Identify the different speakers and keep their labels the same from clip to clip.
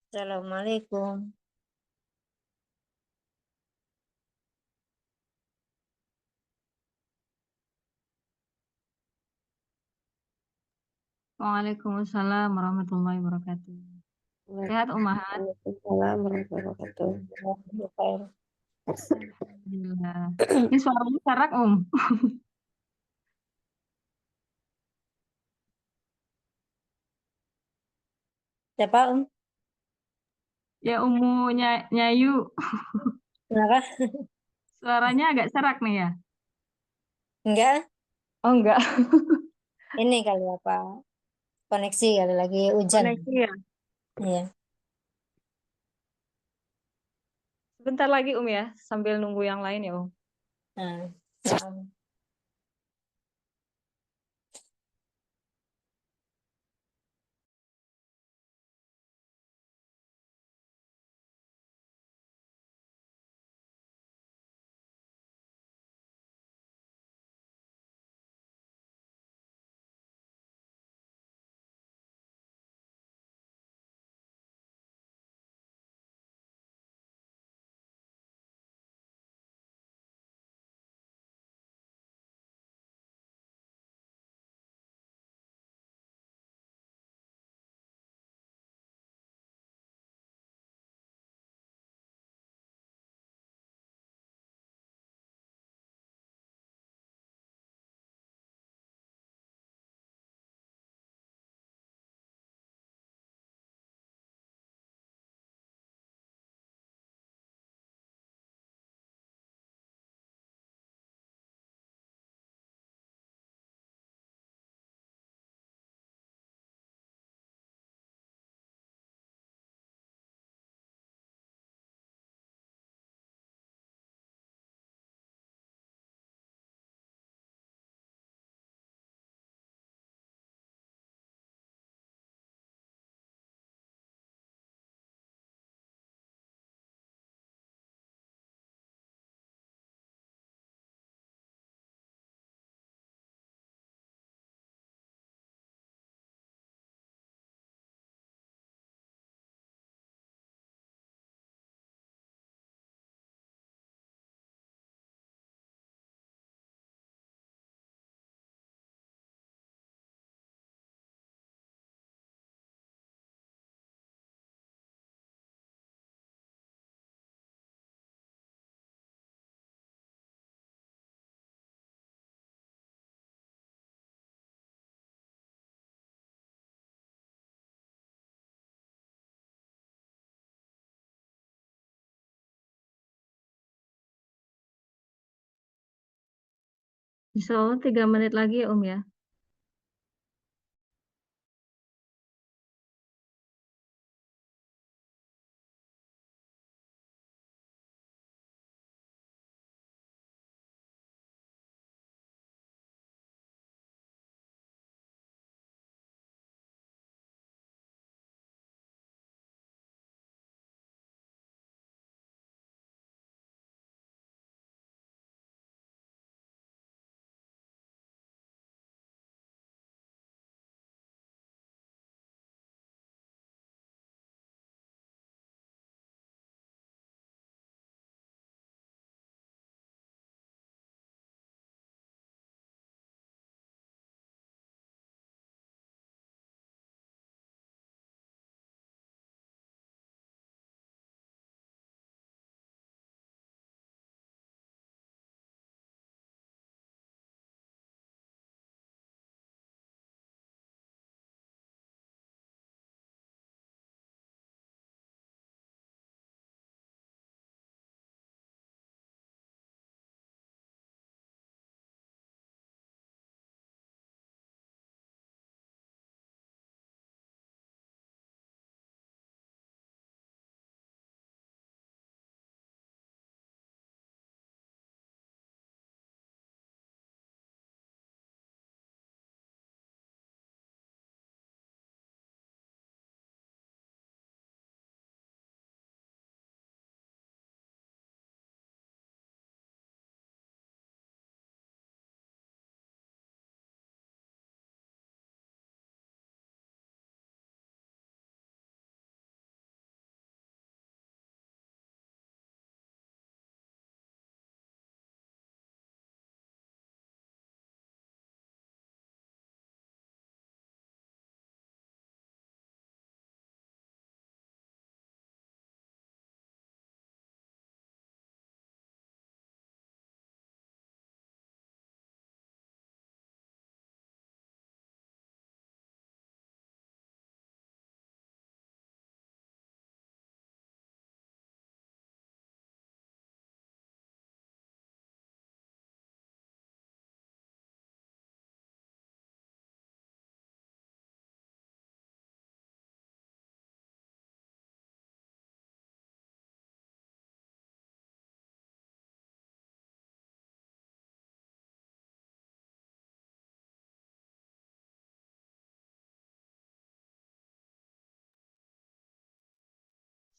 Speaker 1: Assalamualaikum.
Speaker 2: Waalaikumsalam warahmatullahi wabarakatuh. Sehat Umahat?
Speaker 1: Waalaikumsalam warahmatullahi wabarakatuh.
Speaker 2: Alhamdulillah. Ini suaranya serak
Speaker 1: Siapa, Om?
Speaker 2: Ya Nyayu.
Speaker 1: Kenapa?
Speaker 2: Suaranya agak serak nih ya.
Speaker 1: Enggak,
Speaker 2: Oh enggak,
Speaker 1: ini kali apa? Koneksi kali lagi hujan.
Speaker 2: koneksi ya.
Speaker 1: Iya.
Speaker 2: Sebentar lagi ya, sambil nunggu yang lain ya
Speaker 1: Nah, ya.
Speaker 2: Insya Allah 3 menit lagi ya ya.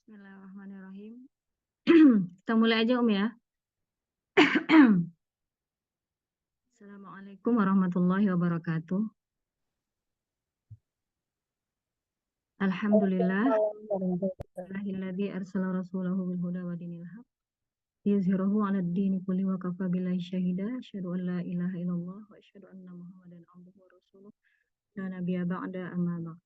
Speaker 3: Bismillahirrahmanirrahim. Kita mulai aja ya. Assalamualaikum warahmatullahi wabarakatuh. Alhamdulillah. Alhamdulillahilladzi arsala rasulahu bil huda wa dinil haq. Yuzhirahu 'ala ad-dini kulli wa kafa billahi syahida. Asyhadu an la ilaha illallah wa asyhadu anna Muhammadan abduhu wa rasuluh. La nabiyya ba'da amma ba'd.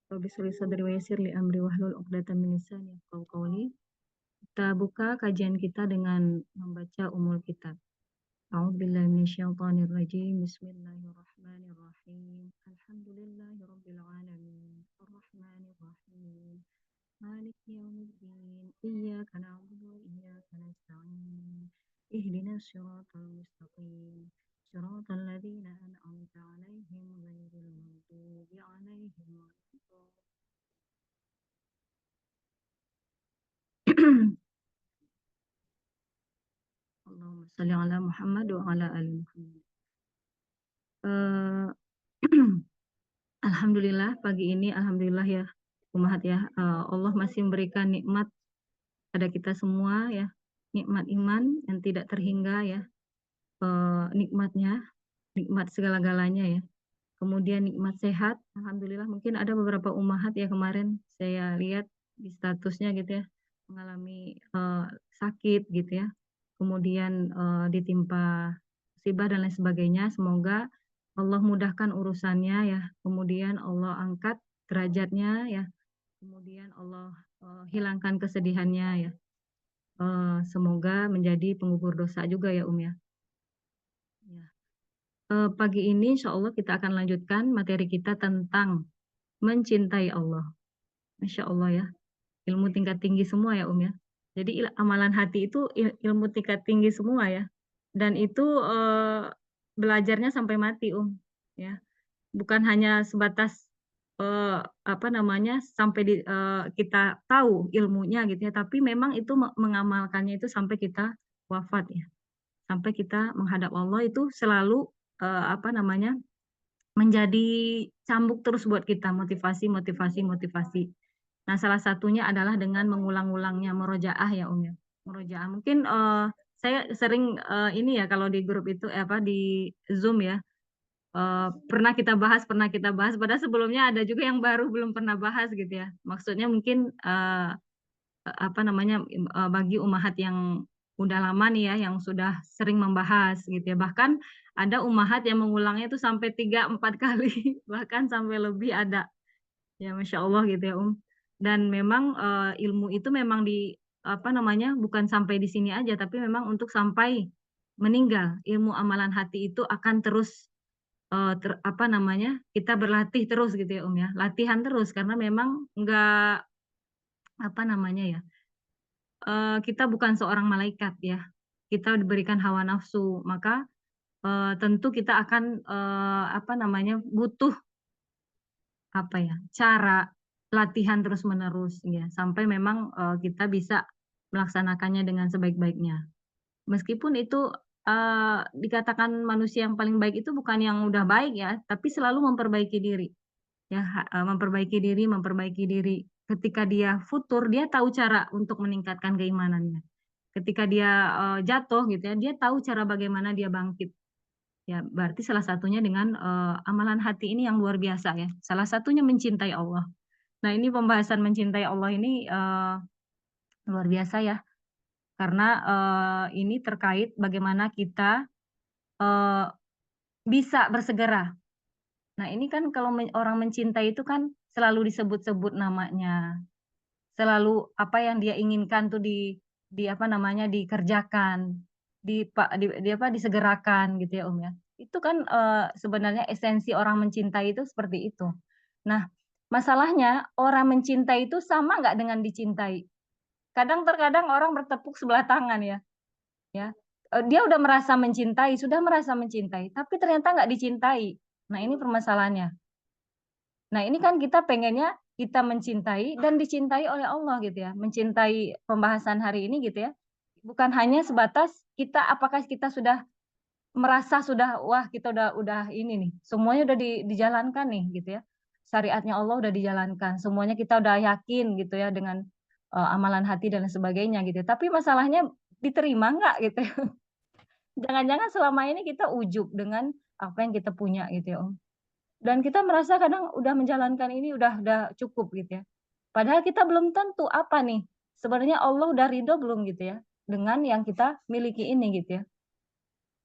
Speaker 3: Rabbi shrah li sadri wa yassir li amri wahlul 'uqdatam min lisani yafqahu qawli. Kita buka kajian kita dengan membaca Ummul Kitab. A'udzubillahi minasyaitonirrajim. Bismillahirrahmanirrahim. Alhamdulillahirabbil alamin. Arrahmanirrahim. Maliki yaumiddin. Iyyaka na'budu wa iyyaka nasta'in. Ihdinas siratal mustaqim. Siratal ladzina an'amta 'alaihim ghairil maghdubi 'alaihim waladdallin. Allahumma shalli ala Muhammad wa ala ali Muhammad. Alhamdulillah pagi ini, alhamdulillah ya, umat ya, Allah masih memberikan nikmat pada kita semua ya, nikmat iman yang tidak terhingga ya, nikmatnya, nikmat segala-galanya ya. Kemudian nikmat sehat, alhamdulillah. Mungkin ada beberapa umahat ya kemarin saya lihat di statusnya gitu ya, mengalami sakit gitu ya, kemudian ditimpa musibah dan lain sebagainya. Semoga Allah mudahkan urusannya ya, kemudian Allah angkat derajatnya ya, kemudian Allah hilangkan kesedihannya ya. Semoga menjadi penggugur dosa juga ya ya. Pagi ini insya Allah kita akan lanjutkan materi kita tentang mencintai Allah. Masya Allah ya, ilmu tingkat tinggi semua ya ya. Jadi amalan hati itu ilmu tingkat tinggi semua ya. Dan itu belajarnya sampai mati ya. Bukan hanya sebatas sampai kita tahu ilmunya gitu ya, tapi memang itu mengamalkannya itu sampai kita wafat ya. Sampai kita menghadap Allah itu selalu menjadi cambuk terus buat kita, motivasi. Nah, salah satunya adalah dengan mengulang-ulangnya murojaah ya ya. Murojaah. Mungkin saya sering ini ya kalau di grup itu di Zoom ya. Pernah kita bahas. Padahal sebelumnya ada juga yang baru belum pernah bahas gitu ya. Maksudnya mungkin bagi umahat yang udah lama nih ya, yang sudah sering membahas gitu ya. Bahkan ada umahat yang mengulangnya itu sampai 3-4 kali, bahkan sampai lebih ada. Ya Masya Allah gitu ya Dan memang ilmu itu memang bukan sampai di sini aja, tapi memang untuk sampai meninggal. Ilmu amalan hati itu akan terus kita berlatih terus gitu ya ya. Latihan terus karena memang enggak kita bukan seorang malaikat ya. Kita diberikan hawa nafsu, maka tentu kita akan butuh cara latihan terus-menerus ya, sampai memang kita bisa melaksanakannya dengan sebaik-baiknya. Meskipun itu dikatakan manusia yang paling baik itu bukan yang udah baik ya, tapi selalu memperbaiki diri. Ya, memperbaiki diri. Ketika dia futur, dia tahu cara untuk meningkatkan keimanannya. Ketika dia jatuh gitu ya, dia tahu cara bagaimana dia bangkit. Ya, berarti salah satunya dengan amalan hati ini yang luar biasa ya. Salah satunya mencintai Allah. Nah, ini pembahasan mencintai Allah ini luar biasa ya. Karena ini terkait bagaimana kita bisa bersegera. Nah, ini kan kalau orang mencintai itu kan selalu disebut-sebut namanya. Selalu apa yang dia inginkan tuh dikerjakan, disegerakan gitu ya ya. Itu kan sebenarnya esensi orang mencintai itu seperti itu. Nah, masalahnya orang mencintai itu sama nggak dengan dicintai? Terkadang orang bertepuk sebelah tangan ya. Dia sudah merasa mencintai, tapi ternyata nggak dicintai. Nah, ini permasalahannya. Nah, ini kan kita pengennya kita mencintai dan dicintai oleh Allah gitu ya. Mencintai pembahasan hari ini gitu ya. Bukan hanya sebatas apakah kita sudah merasa wah kita udah ini nih. Semuanya udah dijalankan nih gitu ya. Syariatnya Allah udah dijalankan. Semuanya kita udah yakin gitu ya dengan amalan hati dan lain sebagainya gitu. Tapi masalahnya diterima nggak gitu. Jangan-jangan selama ini kita ujub dengan apa yang kita punya gitu ya Om. Dan kita merasa kadang udah menjalankan ini udah cukup gitu ya. Padahal kita belum tentu apa nih. Sebenarnya Allah udah ridho belum gitu ya dengan yang kita miliki ini gitu ya.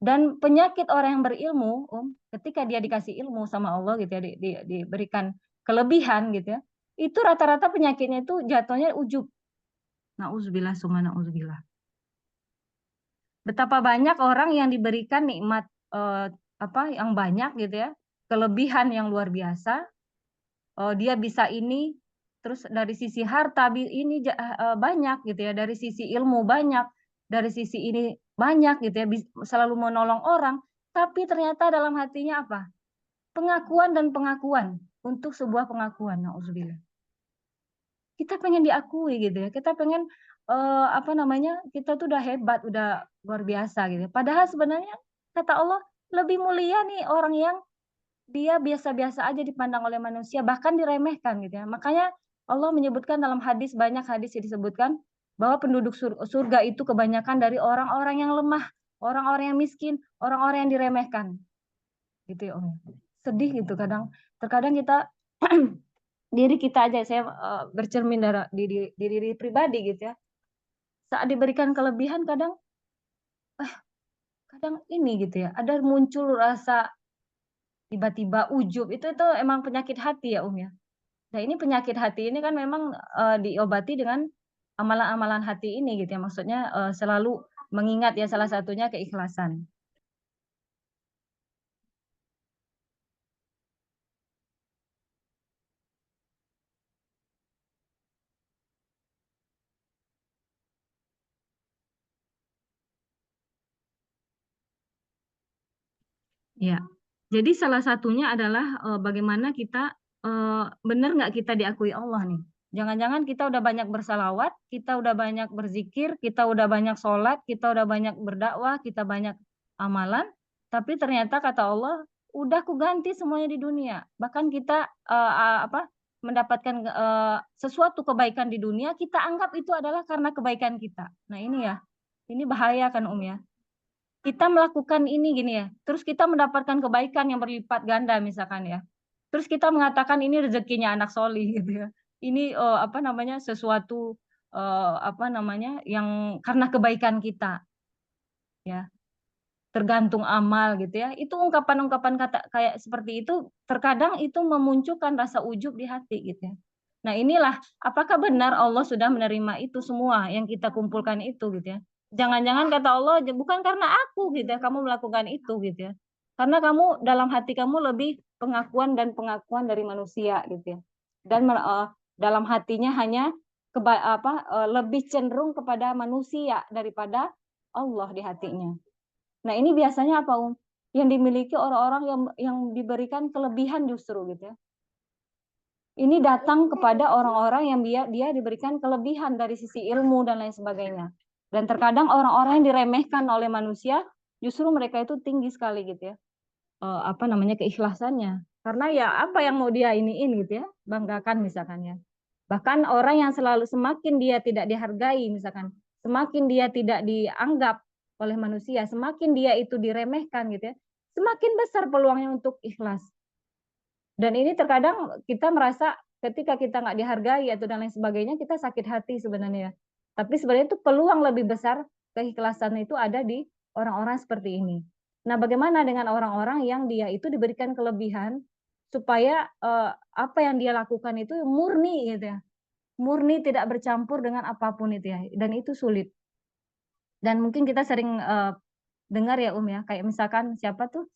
Speaker 3: Dan penyakit orang yang berilmu, ketika dia dikasih ilmu sama Allah gitu ya, diberikan kelebihan gitu ya, itu rata-rata penyakitnya itu jatuhnya ujub. Nauzubillah summa nauzubillah. Betapa banyak orang yang diberikan nikmat yang banyak gitu ya, kelebihan yang luar biasa. Dia bisa ini, terus dari sisi harta ini banyak gitu ya, dari sisi ilmu banyak, dari sisi ini banyak gitu ya, selalu menolong orang, tapi ternyata dalam hatinya apa? Pengakuan dan pengakuan untuk sebuah pengakuan. Nauzubillah. Kita pengen diakui gitu ya, kita pengen kita tuh udah hebat, udah luar biasa gitu. Padahal sebenarnya kata Allah lebih mulia nih orang yang dia biasa-biasa aja dipandang oleh manusia, bahkan diremehkan gitu ya. Makanya Allah menyebutkan dalam hadis, banyak hadis yang disebutkan bahwa penduduk surga itu kebanyakan dari orang-orang yang lemah, orang-orang yang miskin, orang-orang yang diremehkan. Gitu ya Om. Sedih gitu kadang. Terkadang kita diri kita aja, saya bercermin dari diri pribadi gitu ya. Saat diberikan kelebihan kadang ini gitu ya, ada muncul rasa tiba-tiba ujub, itu emang penyakit hati ya ya. Nah ini penyakit hati ini kan memang diobati dengan amalan-amalan hati ini gitu ya, maksudnya selalu mengingat ya, salah satunya keikhlasan. Ya, jadi salah satunya adalah bagaimana kita benar nggak kita diakui Allah nih. Jangan-jangan kita udah banyak bersalawat, kita udah banyak berzikir, kita udah banyak sholat, kita udah banyak berdakwah, kita banyak amalan, tapi ternyata kata Allah, udah ku ganti semuanya di dunia. Bahkan kita mendapatkan sesuatu kebaikan di dunia, kita anggap itu adalah karena kebaikan kita. Nah ini ya, ini bahaya kan ya. Kita melakukan ini gini ya, terus kita mendapatkan kebaikan yang berlipat ganda misalkan ya. Terus kita mengatakan ini rezekinya anak solih gitu ya. Ini sesuatu yang karena kebaikan kita ya. Tergantung amal gitu ya. Itu ungkapan-ungkapan kata kayak seperti itu terkadang itu memunculkan rasa ujub di hati gitu ya. Nah, inilah apakah benar Allah sudah menerima itu semua yang kita kumpulkan itu gitu ya. Jangan-jangan kata Allah bukan karena aku gitu ya kamu melakukan itu gitu ya. Karena kamu dalam hati kamu lebih pengakuan dari manusia gitu ya. Dan dalam hatinya hanya lebih cenderung kepada manusia daripada Allah di hatinya. Nah, ini biasanya apa, yang dimiliki orang-orang yang diberikan kelebihan justru gitu ya. Ini datang kepada orang-orang yang dia diberikan kelebihan dari sisi ilmu dan lain sebagainya. Dan terkadang orang-orang yang diremehkan oleh manusia, justru mereka itu tinggi sekali gitu ya. Keikhlasannya. Karena ya apa yang mau dia iniin gitu ya, banggakan misalkan ya. Bahkan orang yang selalu semakin dia tidak dihargai misalkan, semakin dia tidak dianggap oleh manusia, semakin dia itu diremehkan gitu ya, semakin besar peluangnya untuk ikhlas. Dan ini terkadang kita merasa ketika kita nggak dihargai atau dan lain sebagainya, kita sakit hati sebenarnya. Tapi sebenarnya itu peluang lebih besar keikhlasan itu ada di orang-orang seperti ini. Nah, bagaimana dengan orang-orang yang dia itu diberikan kelebihan supaya apa yang dia lakukan itu murni gitu ya. Murni tidak bercampur dengan apapun itu ya. Dan itu sulit. Dan mungkin kita sering dengar ya ya, kayak misalkan siapa tuh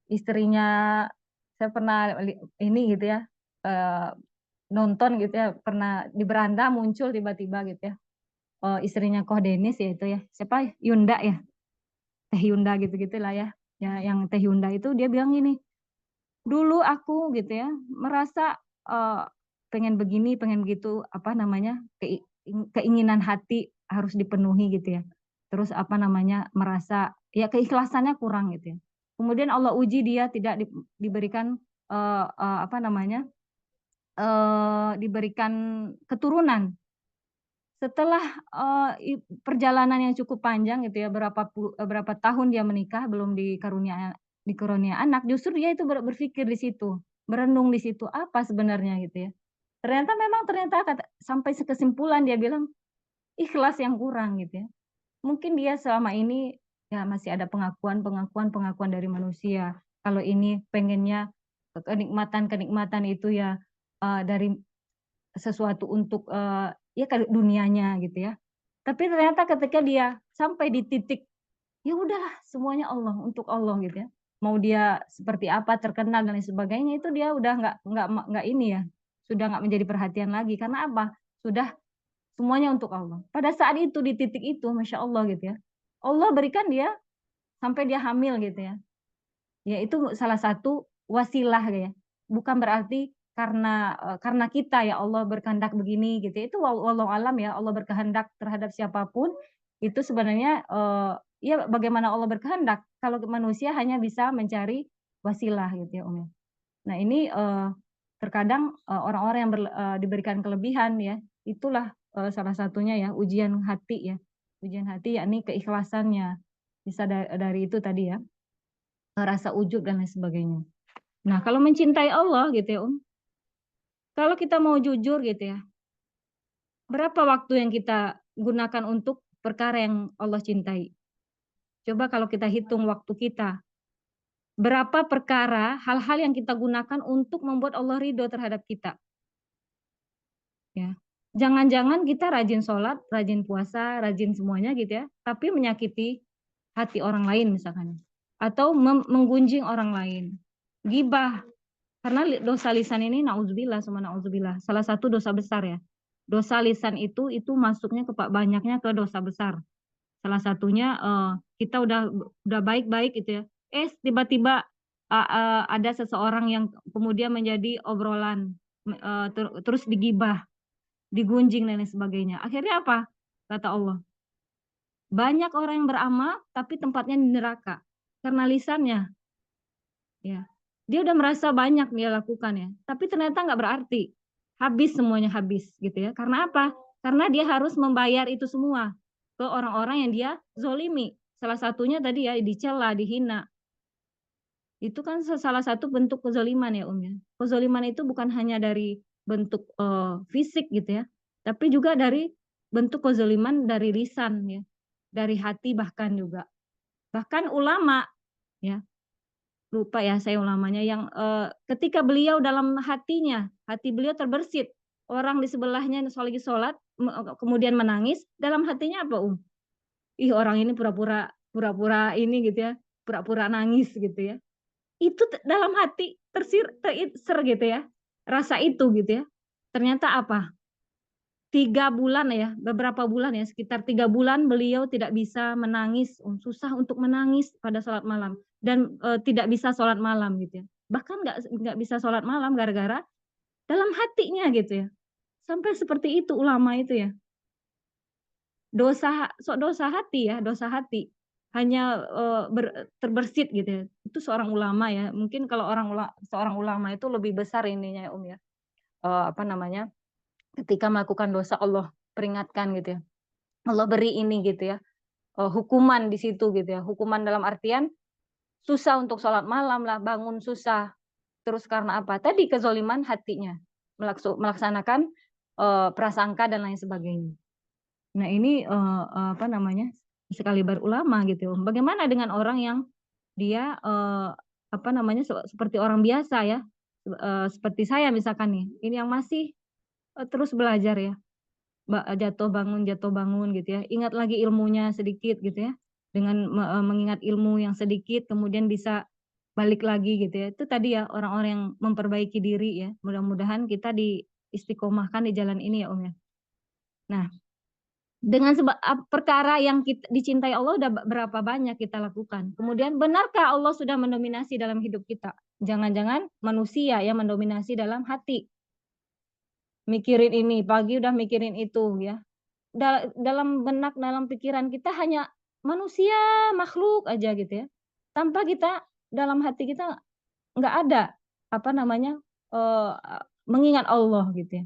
Speaker 3: istrinya, saya pernah ini gitu ya, nonton gitu ya, pernah di beranda muncul tiba-tiba gitu ya, istrinya Koh Denis ya itu ya, siapa Yunda ya, Teh Yunda gitu-gitulah ya, yang Teh Yunda itu dia bilang gini, dulu aku gitu ya merasa pengen begini, pengen begitu, keinginan hati harus dipenuhi gitu ya, terus merasa ya keikhlasannya kurang gitu ya. Kemudian Allah uji dia tidak diberikan diberikan keturunan setelah perjalanan yang cukup panjang gitu ya, berapa tahun dia menikah belum dikarunia anak, justru dia itu berpikir di situ, berenung di situ, apa sebenarnya gitu ya. Ternyata sampai kesimpulan dia bilang, ikhlas yang kurang gitu ya. Mungkin dia selama ini ya masih ada pengakuan dari manusia. Kalau ini pengennya kenikmatan itu ya dari sesuatu untuk ya dunianya gitu ya. Tapi ternyata ketika dia sampai di titik ya udahlah semuanya Allah, untuk Allah gitu ya. Mau dia seperti apa, terkenal dan lain sebagainya, itu dia udah nggak ini ya, sudah nggak menjadi perhatian lagi. Karena apa? Sudah semuanya untuk Allah. Pada saat itu di titik itu, masya Allah gitu ya, Allah berikan dia sampai dia hamil gitu ya. Ya itu salah satu wasilah ya. Bukan berarti karena kita ya Allah berkehendak begini gitu. Itu wallahu alam ya, Allah berkehendak terhadap siapapun itu sebenarnya ya bagaimana Allah berkehendak. Kalau manusia hanya bisa mencari wasilah gitu ya Umi. Nah ini terkadang orang-orang yang diberikan kelebihan ya, itulah salah satunya ya ujian hati ya. Ujian hati yakni keikhlasannya. Bisa dari itu tadi ya, rasa ujub dan lain sebagainya. Nah, kalau mencintai Allah gitu ya, kalau kita mau jujur gitu ya, berapa waktu yang kita gunakan untuk perkara yang Allah cintai? Coba kalau kita hitung waktu kita, berapa perkara, hal-hal yang kita gunakan untuk membuat Allah ridho terhadap kita? Ya. Jangan-jangan kita rajin sholat, rajin puasa, rajin semuanya gitu ya, tapi menyakiti hati orang lain misalkan. Atau menggunjing orang lain. Gibah. Karena dosa lisan ini na'udzubillah sama na'udzubillah. Salah satu dosa besar ya. Dosa lisan itu masuknya banyaknya ke dosa besar. Salah satunya kita udah baik-baik gitu ya. Tiba-tiba ada seseorang yang kemudian menjadi obrolan, terus digibah, digunjing dan lain sebagainya. Akhirnya apa? Kata Allah. Banyak orang yang beramal tapi tempatnya di neraka karena lisannya. Ya. Dia udah merasa banyak dia lakukan ya, tapi ternyata nggak berarti. Habis semuanya habis gitu ya. Karena apa? Karena dia harus membayar itu semua ke orang-orang yang dia zolimi. Salah satunya tadi ya dicela, dihina. Itu kan salah satu bentuk kezoliman ya ya. Kezoliman itu bukan hanya dari bentuk fisik gitu ya, tapi juga dari bentuk kezoliman dari lisan ya, dari hati bahkan juga. Bahkan ulama ya, lupa ya saya ulamanya yang ketika beliau dalam hatinya, hati beliau terbersit, orang di sebelahnya lagi sholat kemudian menangis, dalam hatinya apa Ih orang ini pura-pura ini gitu ya, pura-pura nangis gitu ya. Itu dalam hati terser gitu ya, rasa itu gitu ya. Ternyata apa? 3 bulan ya, beberapa bulan ya, sekitar 3 bulan beliau tidak bisa menangis, susah untuk menangis pada sholat malam dan tidak bisa sholat malam gitu ya. Bahkan nggak bisa sholat malam gara-gara dalam hatinya gitu ya. Sampai seperti itu ulama itu ya. Dosa hati ya, dosa hati. Hanya terbersit gitu ya. Itu seorang ulama ya. Mungkin kalau seorang ulama itu lebih besar ininya ya ya. Apa namanya? Ketika melakukan dosa Allah peringatkan gitu ya. Allah beri ini gitu ya, hukuman di situ gitu ya. Hukuman dalam artian susah untuk sholat malam lah, bangun susah. Terus karena apa? Tadi kezoliman hatinya, melaksanakan prasangka dan lain sebagainya. Nah ini apa namanya, sekali ulama gitu. Bagaimana dengan orang yang dia apa namanya seperti orang biasa ya, seperti saya misalkan nih, ini yang masih terus belajar ya, jatuh bangun gitu ya, ingat lagi ilmunya sedikit gitu ya, dengan mengingat ilmu yang sedikit kemudian bisa balik lagi gitu ya. Itu tadi ya orang-orang yang memperbaiki diri ya, mudah-mudahan kita istiqomahkan di jalan ini ya ya. Nah dengan perkara yang dicintai Allah udah berapa banyak kita lakukan, kemudian benarkah Allah sudah mendominasi dalam hidup kita? Jangan-jangan manusia yang mendominasi dalam hati, mikirin ini, pagi udah mikirin itu ya. Dalam benak, dalam pikiran kita hanya manusia, makhluk aja gitu ya. Tanpa kita, dalam hati kita nggak ada apa namanya mengingat Allah gitu ya.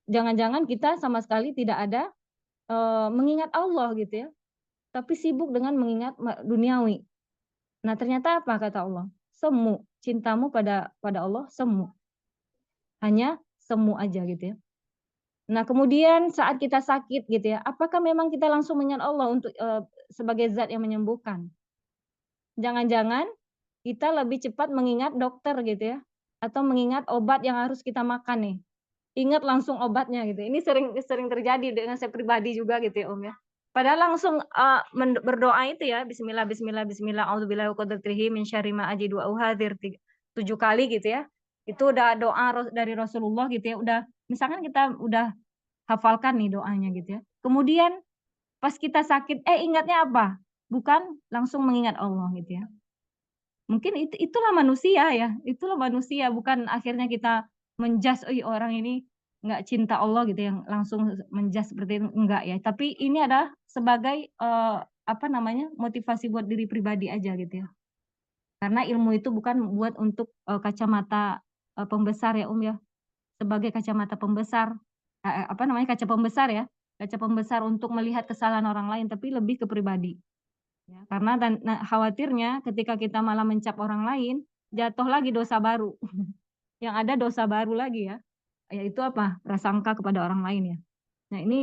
Speaker 3: jangan-jangan kita sama sekali tidak ada mengingat Allah gitu ya, tapi sibuk dengan mengingat duniawi. Nah, ternyata apa kata Allah? Semu, cintamu pada Allah semu. Hanya semu aja gitu ya. Nah, kemudian saat kita sakit gitu ya, apakah memang kita langsung mengingat Allah untuk sebagai zat yang menyembuhkan? Jangan-jangan kita lebih cepat mengingat dokter gitu ya, atau mengingat obat yang harus kita makan nih. Ingat langsung obatnya gitu. Ini sering terjadi dengan saya pribadi juga gitu ya Om ya. Padahal langsung berdoa itu ya, bismillah bismillah bismillah auzubillahi wa qudratihi min syarri ma ajidu wa uhadzir 7 kali gitu ya. Itu udah doa dari Rasulullah gitu ya. Udah misalkan kita udah hafalkan nih doanya gitu ya. Kemudian pas kita sakit ingatnya apa? Bukan langsung mengingat Allah gitu ya. Mungkin itulah manusia ya, itulah manusia, bukan akhirnya kita menjudge, orang ini nggak cinta Allah gitu, yang langsung menjudge seperti itu, enggak ya. Tapi ini adalah sebagai, motivasi buat diri pribadi aja gitu ya. Karena ilmu itu bukan buat untuk, kacamata, pembesar ya, ya. Sebagai kacamata pembesar, kaca pembesar ya, kaca pembesar untuk melihat kesalahan orang lain, tapi lebih ke pribadi. Ya, karena khawatirnya ketika kita malah mencap orang lain, jatuh lagi dosa baru. Yang ada dosa baru lagi ya, yaitu apa? Prasangka kepada orang lain ya. Nah ini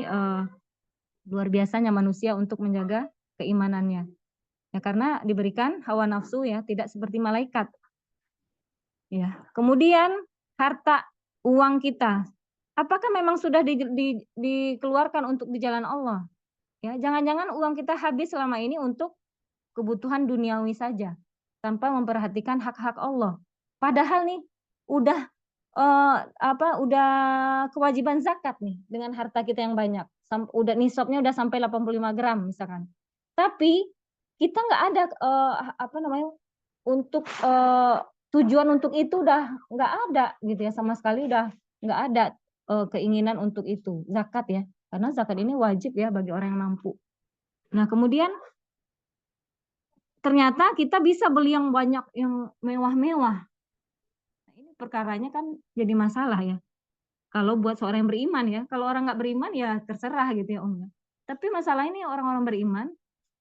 Speaker 3: luar biasanya manusia untuk menjaga keimanannya. Ya karena diberikan hawa nafsu ya, tidak seperti malaikat. Ya. Kemudian harta, uang kita, apakah memang sudah dikeluarkan untuk di jalan Allah? Ya, jangan-jangan uang kita habis selama ini untuk kebutuhan duniawi saja tanpa memperhatikan hak-hak Allah. Padahal nih udah udah kewajiban zakat nih dengan harta kita yang banyak. Udah nisabnya udah sampai 85 gram misalkan. Tapi kita nggak ada untuk tujuan untuk itu udah nggak ada gitu ya, sama sekali udah nggak ada keinginan untuk itu zakat ya, karena zakat ini wajib ya bagi orang yang mampu. Nah kemudian ternyata kita bisa beli yang banyak, yang mewah-mewah. Nah, ini perkaranya kan jadi masalah ya. Kalau buat seorang yang beriman ya, kalau orang nggak beriman ya terserah gitu ya Om. Tapi masalah ini orang-orang beriman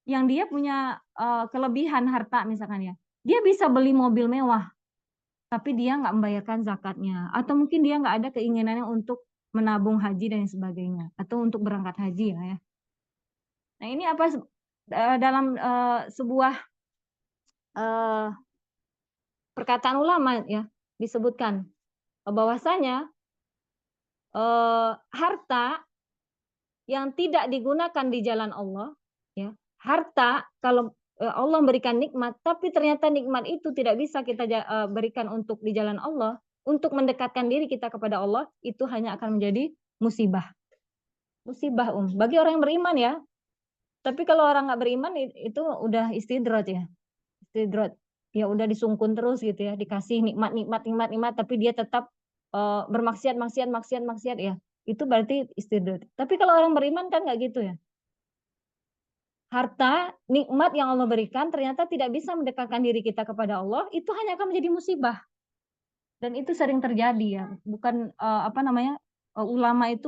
Speaker 3: yang dia punya kelebihan harta misalkan ya, dia bisa beli mobil mewah, tapi dia nggak membayarkan zakatnya, atau mungkin dia nggak ada keinginannya untuk menabung haji dan sebagainya, atau untuk berangkat haji ya. Nah ini apa dalam sebuah perkataan ulama ya disebutkan bahwasanya harta yang tidak digunakan di jalan Allah ya, harta kalau Allah memberikan nikmat tapi ternyata nikmat itu tidak bisa kita berikan untuk di jalan Allah, untuk mendekatkan diri kita kepada Allah, itu hanya akan menjadi musibah. Musibah bagi orang yang beriman ya. Tapi kalau orang nggak beriman itu udah istidrat ya. Istidrat. Ya udah disungkun terus gitu ya, dikasih nikmat, tapi dia tetap maksiat ya. Itu berarti istidrat. Tapi kalau orang beriman kan nggak gitu ya. Harta, nikmat yang Allah berikan ternyata tidak bisa mendekatkan diri kita kepada Allah, itu hanya akan menjadi musibah. Dan itu sering terjadi ya. Bukan ulama itu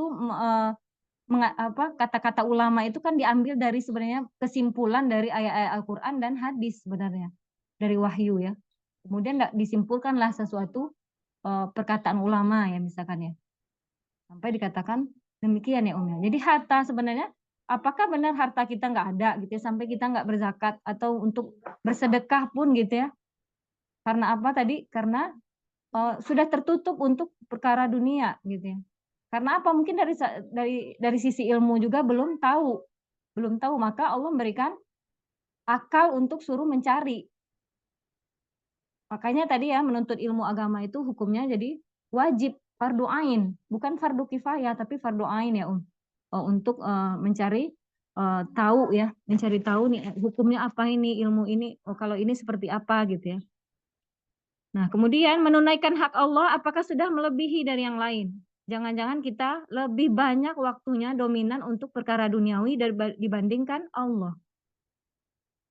Speaker 3: kata-kata ulama itu kan diambil dari sebenarnya kesimpulan dari ayat-ayat Al-Qur'an dan hadis sebenarnya, dari wahyu ya. Kemudian disimpulkanlah sesuatu perkataan ulama ya misalkan ya. Sampai dikatakan demikian ya ya. Jadi harta sebenarnya, apakah benar harta kita nggak ada gitu ya, sampai kita nggak berzakat atau untuk bersedekah pun gitu ya. Karena apa tadi? Karena sudah tertutup untuk perkara dunia gitu ya. Karena apa? Mungkin dari sisi ilmu juga belum tahu, maka Allah memberikan akal untuk suruh mencari. Makanya tadi ya menuntut ilmu agama itu hukumnya jadi wajib, fardu ain, bukan fardu kifayah tapi fardu ain ya untuk mencari tahu ya, mencari tahu nih hukumnya apa ini, ilmu ini, kalau ini seperti apa gitu ya. Nah, kemudian menunaikan hak Allah apakah sudah melebihi dari yang lain? Jangan-jangan kita lebih banyak waktunya dominan untuk perkara duniawi dibandingkan Allah.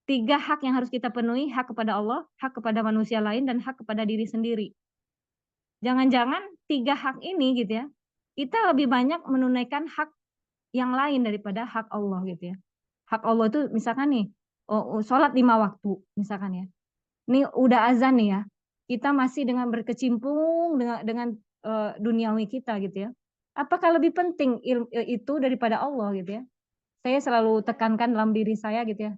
Speaker 3: 3 hak yang harus kita penuhi, hak kepada Allah, hak kepada manusia lain, dan hak kepada diri sendiri. Jangan-jangan 3 hak ini gitu ya, kita lebih banyak menunaikan hak yang lain daripada hak Allah gitu ya. Hak Allah itu misalkan nih, sholat 5 waktu misalkan ya. Ini udah azan nih ya. Kita masih dengan berkecimpung dengan duniawi kita gitu ya. Apakah lebih penting itu daripada Allah gitu ya? Saya selalu tekankan dalam diri saya gitu ya.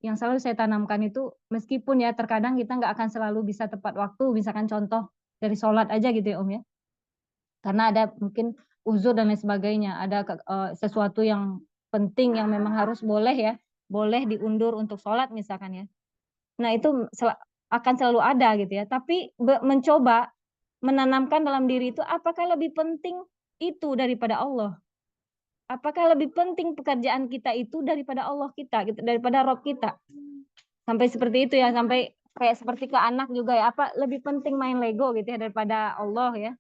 Speaker 3: Yang selalu saya tanamkan itu, meskipun ya terkadang kita nggak akan selalu bisa tepat waktu, misalkan contoh dari sholat aja gitu ya Om ya. Karena ada mungkin uzur dan lain sebagainya, ada sesuatu yang penting yang memang harus boleh ya, boleh diundur untuk sholat misalkan ya. Nah itu akan selalu ada gitu ya. Tapi mencoba menanamkan dalam diri itu, apakah lebih penting itu daripada Allah? Apakah lebih penting pekerjaan kita itu daripada Allah kita, gitu, daripada Rob kita? Sampai seperti itu ya, sampai kayak seperti ke anak juga ya, apa lebih penting main Lego gitu ya daripada Allah ya.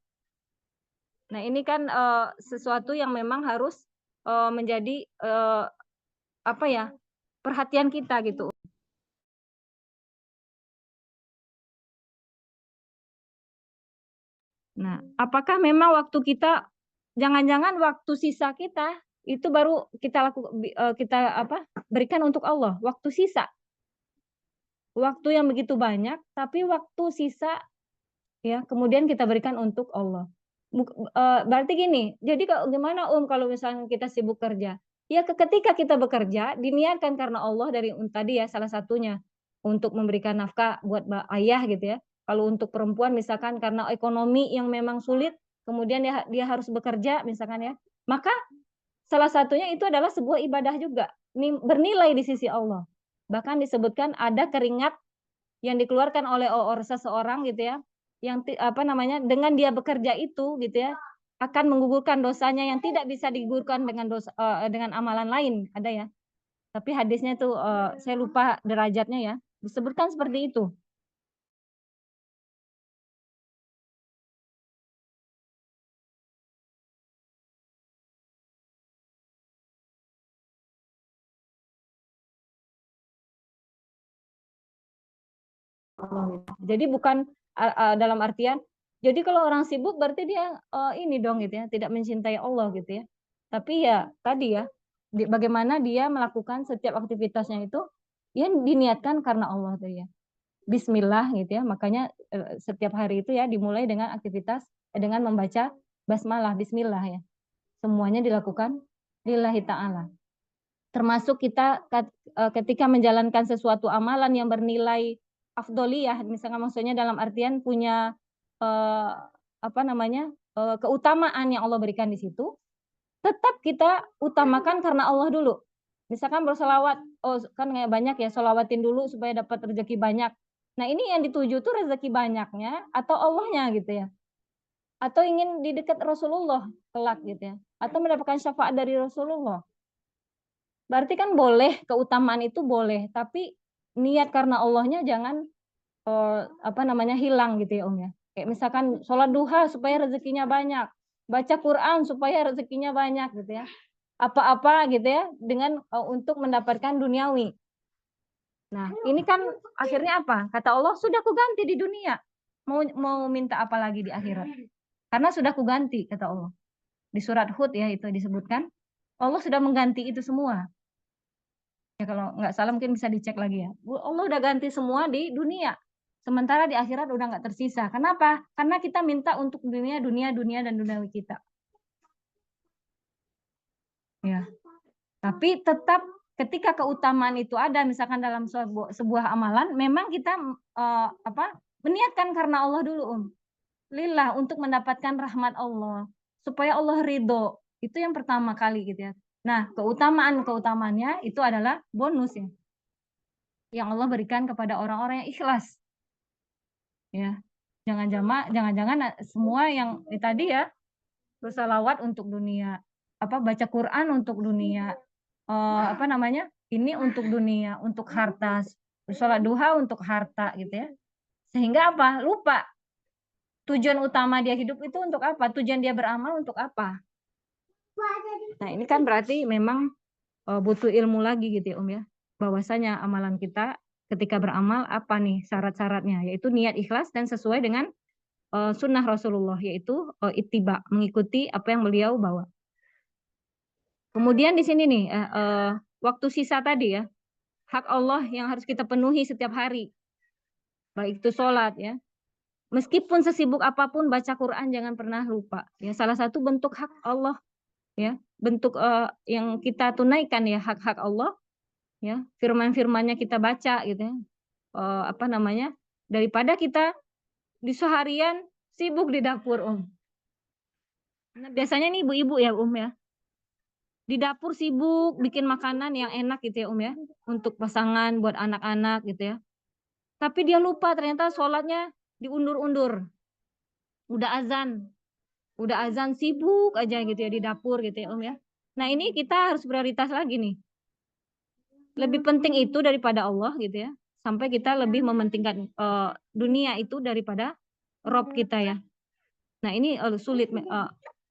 Speaker 3: Nah ini kan sesuatu yang memang harus menjadi apa ya, perhatian kita gitu. Nah, apakah memang waktu kita, jangan-jangan waktu sisa kita itu baru kita berikan untuk Allah, waktu sisa. Waktu yang begitu banyak, tapi waktu sisa ya kemudian kita berikan untuk Allah. Berarti gini, jadi gimana kalau misalnya kita sibuk kerja? Ya ketika kita bekerja, diniatkan karena Allah dari tadi ya salah satunya untuk memberikan nafkah buat ayah gitu ya. Kalau untuk perempuan misalkan karena ekonomi yang memang sulit, kemudian dia harus bekerja misalkan ya. Maka salah satunya itu adalah sebuah ibadah juga, bernilai di sisi Allah. Bahkan disebutkan ada keringat yang dikeluarkan oleh seseorang gitu ya, yang dengan dia bekerja itu gitu ya, akan menggugurkan dosanya yang tidak bisa digugurkan dengan amalan lain, ada ya. Tapi hadisnya itu saya lupa derajatnya ya, disebutkan seperti itu. Jadi bukan dalam artian, jadi kalau orang sibuk berarti dia ini dong gitu ya, tidak mencintai Allah gitu ya. Tapi ya tadi ya, bagaimana dia melakukan setiap aktivitasnya itu, ya diniatkan karena Allah tuh ya. Bismillah gitu ya, makanya setiap hari itu ya dimulai dengan aktivitas dengan membaca basmalah, Bismillah ya. Semuanya dilakukan lillahi ta'ala. Termasuk kita ketika menjalankan sesuatu amalan yang bernilai afdoliyah, misalnya maksudnya dalam artian punya keutamaan yang Allah berikan di situ, tetap kita utamakan karena Allah dulu. Misalkan bersolawat, kan kayak banyak ya, solawatin dulu supaya dapat rezeki banyak. Nah ini yang dituju tuh rezeki banyaknya atau Allahnya gitu ya. Atau ingin di dekat Rasulullah kelak gitu ya. Atau mendapatkan syafaat dari Rasulullah. Berarti kan boleh, keutamaan itu boleh, tapi niat karena Allahnya jangan hilang gitu ya Om ya. Kayak misalkan sholat duha supaya rezekinya banyak, baca Quran supaya rezekinya banyak gitu ya. Apa-apa gitu ya dengan untuk mendapatkan duniawi. Nah, ini kan akhirnya apa? Kata Allah, sudah kuganti di dunia. Mau minta apa lagi di akhirat? Karena sudah kuganti kata Allah. Di surat Hud ya itu disebutkan, Allah sudah mengganti itu semua. Ya kalau nggak salah mungkin bisa dicek lagi ya. Allah udah ganti semua di dunia. Sementara di akhirat udah nggak tersisa. Kenapa? Karena kita minta untuk dunia dan duniawi kita. Ya. Tapi tetap ketika keutamaan itu ada, misalkan dalam sebuah amalan, memang kita meniatkan karena Allah dulu, lillah, untuk mendapatkan rahmat Allah, supaya Allah ridho. Itu yang pertama kali gitu ya. Nah, keutamaannya itu adalah bonus ya, yang Allah berikan kepada orang-orang yang ikhlas. Ya, jangan-jangan semua yang tadi ya, bersalawat untuk dunia, baca Quran untuk dunia, ini untuk dunia, untuk harta, sholat duha untuk harta gitu ya. Sehingga apa? Lupa tujuan utama dia hidup itu untuk apa? Tujuan dia beramal untuk apa? Nah ini kan berarti memang butuh ilmu lagi gitu ya Om ya. Bahwasanya amalan kita ketika beramal apa nih syarat-syaratnya? Yaitu niat ikhlas dan sesuai dengan sunnah Rasulullah, yaitu ittiba, mengikuti apa yang beliau bawa. Kemudian di sini nih, waktu sisa tadi ya, hak Allah yang harus kita penuhi setiap hari, baik itu sholat ya. Meskipun sesibuk apapun baca Quran jangan pernah lupa. Ya, salah satu bentuk hak Allah ya, bentuk yang kita tunaikan ya hak-hak Allah ya, firman-firmannya kita baca gitu ya. Apa namanya? Daripada kita di seharian sibuk di dapur, Nah, biasanya nih ibu-ibu ya, ya. Di dapur sibuk bikin makanan yang enak gitu ya, ya. Untuk pasangan, buat anak-anak gitu ya. Tapi dia lupa ternyata sholatnya diundur-undur. Udah azan sibuk aja gitu ya di dapur gitu ya, ya. Nah, ini kita harus prioritas lagi nih. Lebih penting itu daripada Allah gitu ya. Sampai kita lebih mementingkan dunia itu daripada Rob kita ya. Nah, ini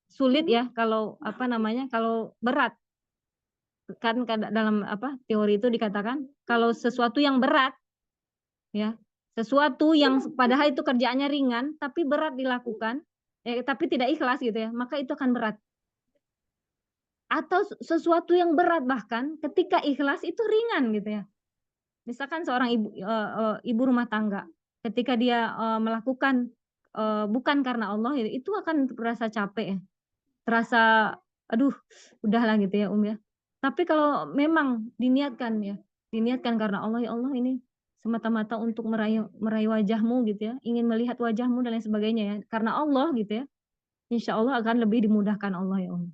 Speaker 3: sulit ya kalau apa namanya? Kalau berat. Kan dalam apa teori itu dikatakan kalau sesuatu yang berat ya, sesuatu yang padahal itu kerjaannya ringan tapi berat dilakukan, tapi tidak ikhlas gitu ya, maka itu akan berat. Atau sesuatu yang berat bahkan ketika ikhlas itu ringan gitu ya. Misalkan seorang ibu rumah tangga ketika dia melakukan bukan karena Allah itu akan terasa capek ya. Terasa aduh udahlah gitu ya ya. Tapi kalau memang diniatkan ya, diniatkan karena Allah, ya Allah ini semata-mata untuk meraih wajahmu gitu ya, ingin melihat wajahmu dan lain sebagainya ya, karena Allah gitu ya, insya Allah akan lebih dimudahkan Allah ya Allah.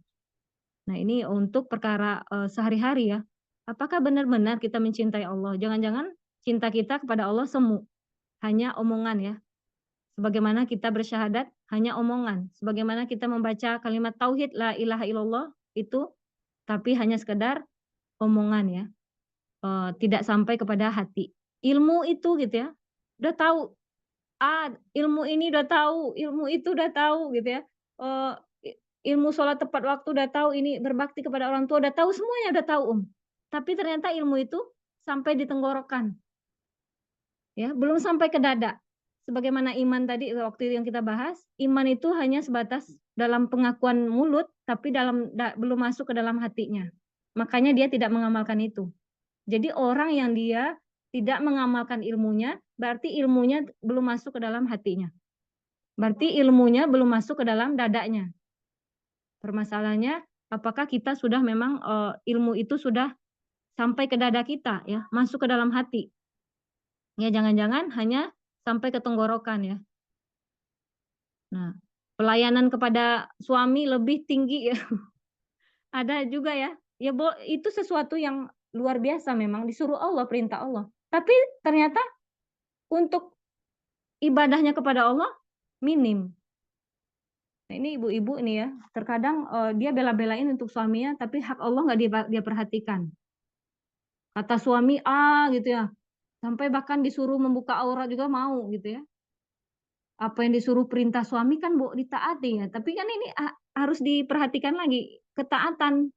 Speaker 3: Nah ini untuk perkara sehari-hari ya, apakah benar-benar kita mencintai Allah? Jangan-jangan cinta kita kepada Allah semu, hanya omongan ya. Sebagaimana kita bersyahadat hanya omongan, sebagaimana kita membaca kalimat tauhid la ilaha illallah itu tapi hanya sekedar omongan ya, tidak sampai kepada hati. Ilmu itu gitu ya, udah tahu, ilmu ini udah tahu, ilmu itu udah tahu gitu ya, ilmu sholat tepat waktu udah tahu, ini berbakti kepada orang tua udah tahu, semuanya udah tahu tapi ternyata ilmu itu sampai di tenggorokan ya, belum sampai ke dada. Sebagaimana iman tadi waktu yang kita bahas, iman itu hanya sebatas dalam pengakuan mulut, tapi belum masuk ke dalam hatinya. Makanya dia tidak mengamalkan itu. Jadi orang yang dia tidak mengamalkan ilmunya, berarti ilmunya belum masuk ke dalam hatinya. Berarti ilmunya belum masuk ke dalam dadanya. Permasalahannya, apakah kita sudah memang ilmu itu sudah sampai ke dada kita, ya, masuk ke dalam hati. Ya, jangan-jangan hanya sampai ke tenggorokan ya. Nah, pelayanan kepada suami lebih tinggi ya. Ada juga ya. Ya, itu sesuatu yang luar biasa memang disuruh Allah, perintah Allah. Tapi ternyata untuk ibadahnya kepada Allah minim. Nah, ini ibu-ibu ini ya, terkadang dia bela-belain untuk suaminya, tapi hak Allah nggak dia perhatikan. Kata suami gitu ya, sampai bahkan disuruh membuka aurat juga mau gitu ya. Apa yang disuruh perintah suami kan ditaati ya, tapi kan ini harus diperhatikan lagi ketaatan.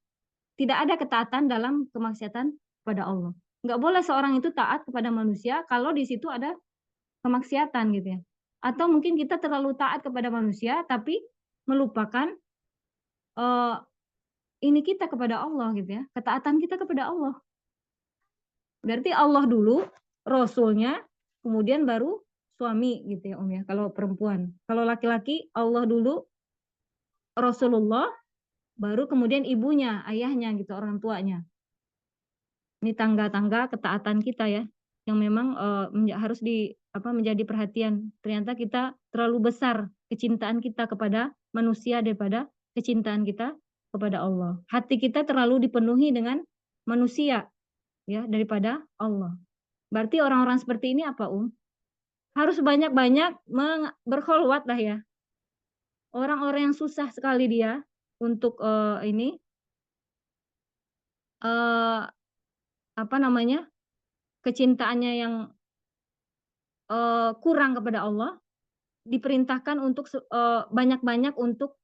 Speaker 3: Tidak ada ketaatan dalam kemaksiatan kepada Allah. Nggak boleh seorang itu taat kepada manusia kalau di situ ada kemaksiatan gitu ya. Atau mungkin kita terlalu taat kepada manusia tapi melupakan ini kita kepada Allah gitu ya, ketaatan kita kepada Allah. Berarti Allah dulu, Rasulnya, kemudian baru suami gitu ya ya, kalau perempuan. Kalau laki-laki Allah dulu, Rasulullah, baru kemudian ibunya, ayahnya gitu, orang tuanya. Ini tangga-tangga ketaatan kita ya, yang memang harus menjadi perhatian. Ternyata kita terlalu besar kecintaan kita kepada manusia daripada kecintaan kita kepada Allah. Hati kita terlalu dipenuhi dengan manusia ya daripada Allah. Berarti orang-orang seperti ini apa harus banyak-banyak berkholwat lah ya. Orang-orang yang susah sekali dia untuk kecintaannya yang kurang kepada Allah, diperintahkan untuk banyak-banyak untuk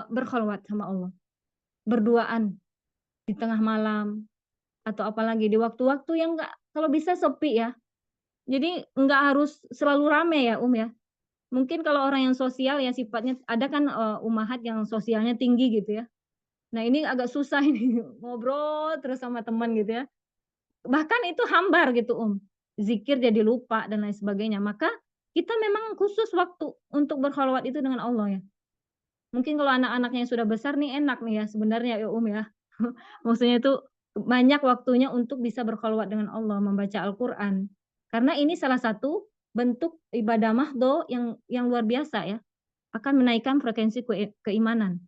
Speaker 3: berkholwat sama Allah, berduaan di tengah malam atau apalagi di waktu-waktu yang kalau bisa sepi ya. Jadi nggak harus selalu rame ya ya. Mungkin kalau orang yang sosial ya sifatnya ada kan ummahat yang sosialnya tinggi gitu ya. Nah ini agak susah ini ngobrol terus sama teman gitu ya. Bahkan itu hambar gitu zikir jadi lupa dan lain sebagainya. Maka kita memang khusus waktu untuk berkholwat itu dengan Allah ya. Mungkin kalau anak-anaknya yang sudah besar nih enak nih ya sebenarnya ya ya. Maksudnya itu banyak waktunya untuk bisa berkholwat dengan Allah, membaca Al-Qur'an. Karena ini salah satu bentuk ibadah mahdo yang luar biasa ya, akan menaikkan frekuensi keimanan